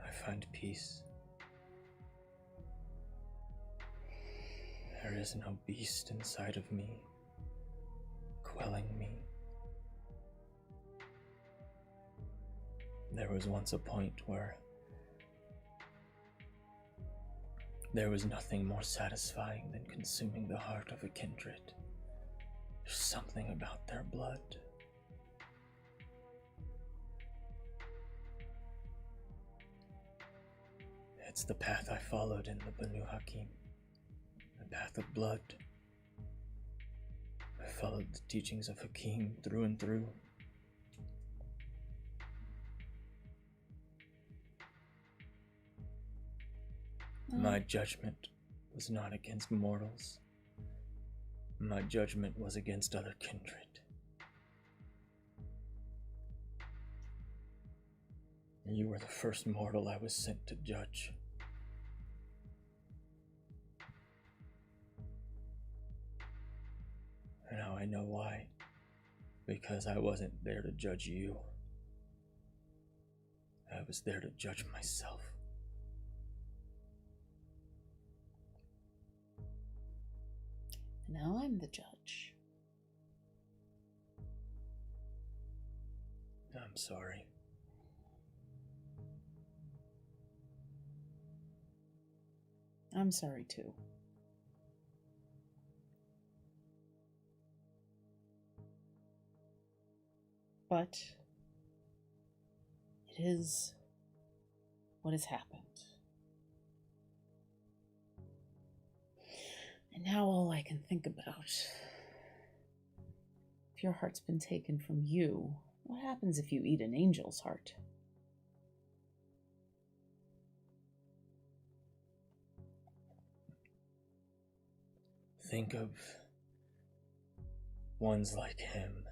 I find peace. There is no beast inside of me, quelling me. There was once a point where there was nothing more satisfying than consuming the heart of a kindred. There's something about their blood. It's the path I followed in the Banu Haqim, the path of blood. I followed the teachings of Hakim through and through. My judgment was not against mortals. My judgment was against other kindred. You were the first mortal I was sent to judge. And now I know why. Because I wasn't there to judge you. I was there to judge myself. Now I'm the judge. I'm sorry. I'm sorry too. But it is what has happened. And now all I can think about, if your heart's been taken from you, what happens if you eat an angel's heart? Think of ones like him.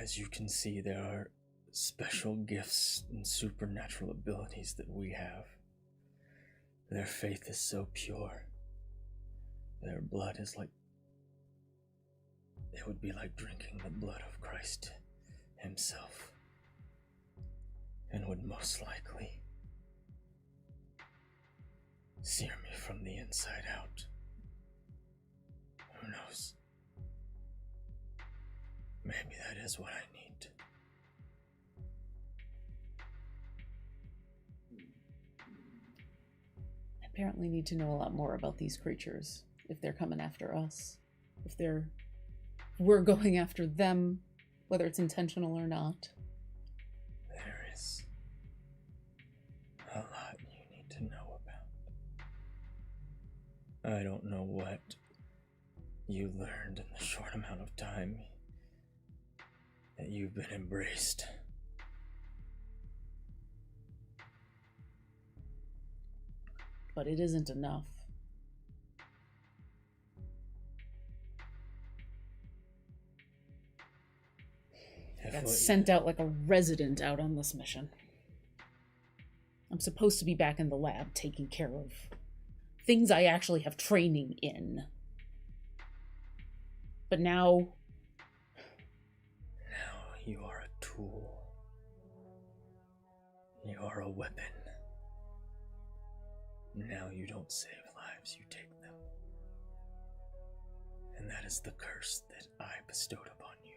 As you can see, there are special gifts and supernatural abilities that we have. Their faith is so pure. Their blood is like... It would be like drinking the blood of Christ himself. And would most likely sear me from the inside out. Who knows? Maybe that is what I need. I apparently need to know a lot more about these creatures. If they're coming after us. If we're going after them, whether it's intentional or not. There is a lot you need I don't know what you learned in the short amount of time that you've been embraced. But it isn't enough. I got sent out like a resident out on this mission. I'm supposed to be back in the lab taking care of things I actually have training in. But now... Now you are a tool. You are a weapon. Now you don't save lives, you take them. And that is the curse that I bestowed upon you.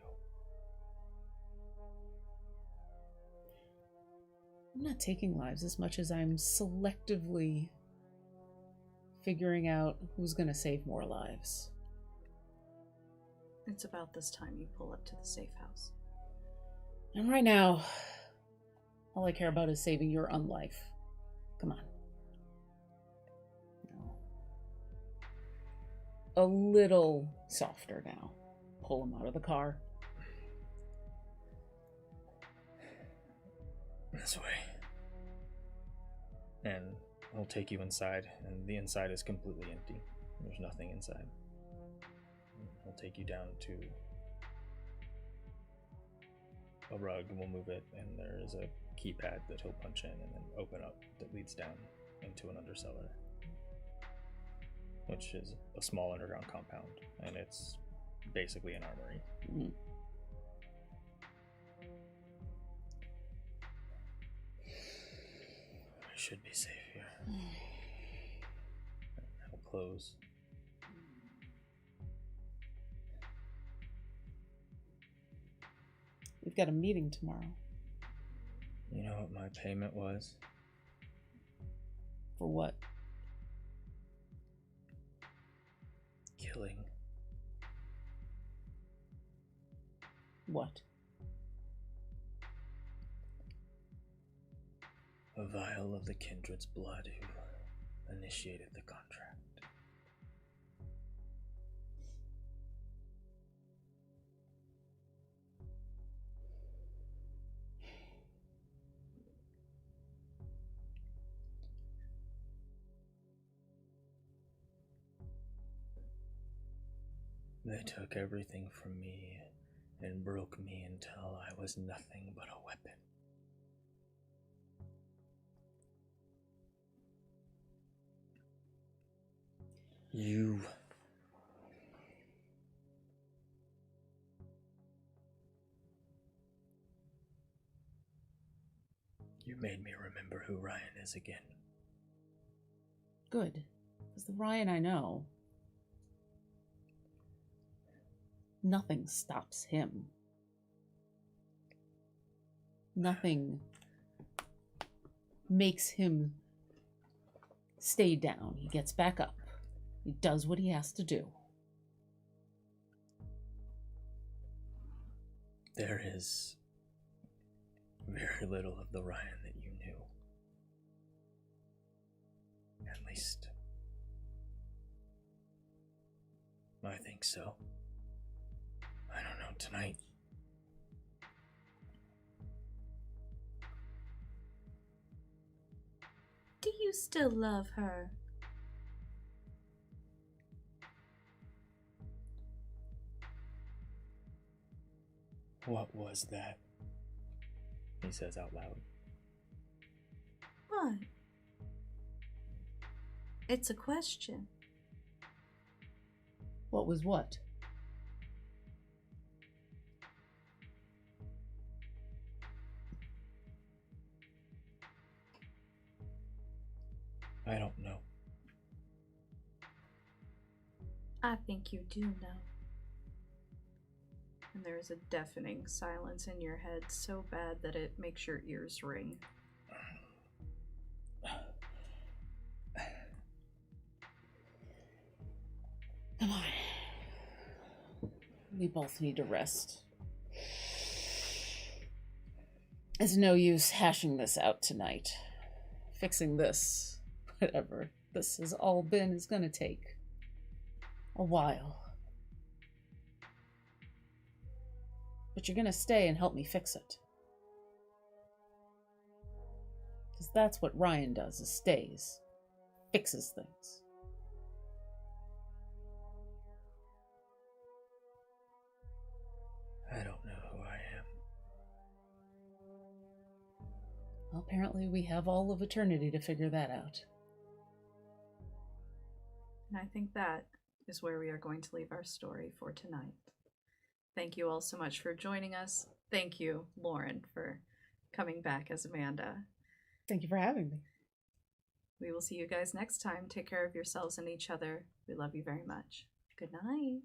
I'm not taking lives as much as I'm selectively figuring out who's going to save more lives. It's about this time you pull up to the safe house. And right now, all I care about is saving your unlife. Come on. No. A little softer now. Pull him out of the car. This way. And I'll take you inside, and the inside is completely empty. There's nothing inside. I'll take you down to a rug, and we'll move it, and there is a keypad that he'll punch in and then open up that leads down into an undercellar, which is a small underground compound, and it's basically an armory. Mm. I should be safe here. I'll close. We've got a meeting tomorrow. You know what my payment was? For what? Killing. What? A vial of the Kindred's blood who initiated the contract. They took everything from me and broke me until I was nothing but a weapon. You made me remember who Ryan is again. Good. Because the Ryan I know, nothing stops him. Nothing makes him stay down. He gets back up. He does what he has to do. There is very little of the Ryan that you knew. At least, I think so. I don't know, tonight. Do you still love her? What was that? He says out loud. What? It's a question. What was what? I don't know. I think you do know. And there is a deafening silence in your head so bad that it makes your ears ring. Come on. We both need to rest. It's no use hashing this out tonight. Fixing this, whatever this has all been, is gonna take a while. But you're gonna stay and help me fix it. Because that's what Ryan does, is stays. Fixes things. I don't know who I am. Well, apparently we have all of eternity to figure that out. And I think that is where we are going to leave our story for tonight. Thank you all so much for joining us. Thank you, Lauren, for coming back as Amanda. Thank you for having me. We will see you guys next time. Take care of yourselves and each other. We love you very much. Good night.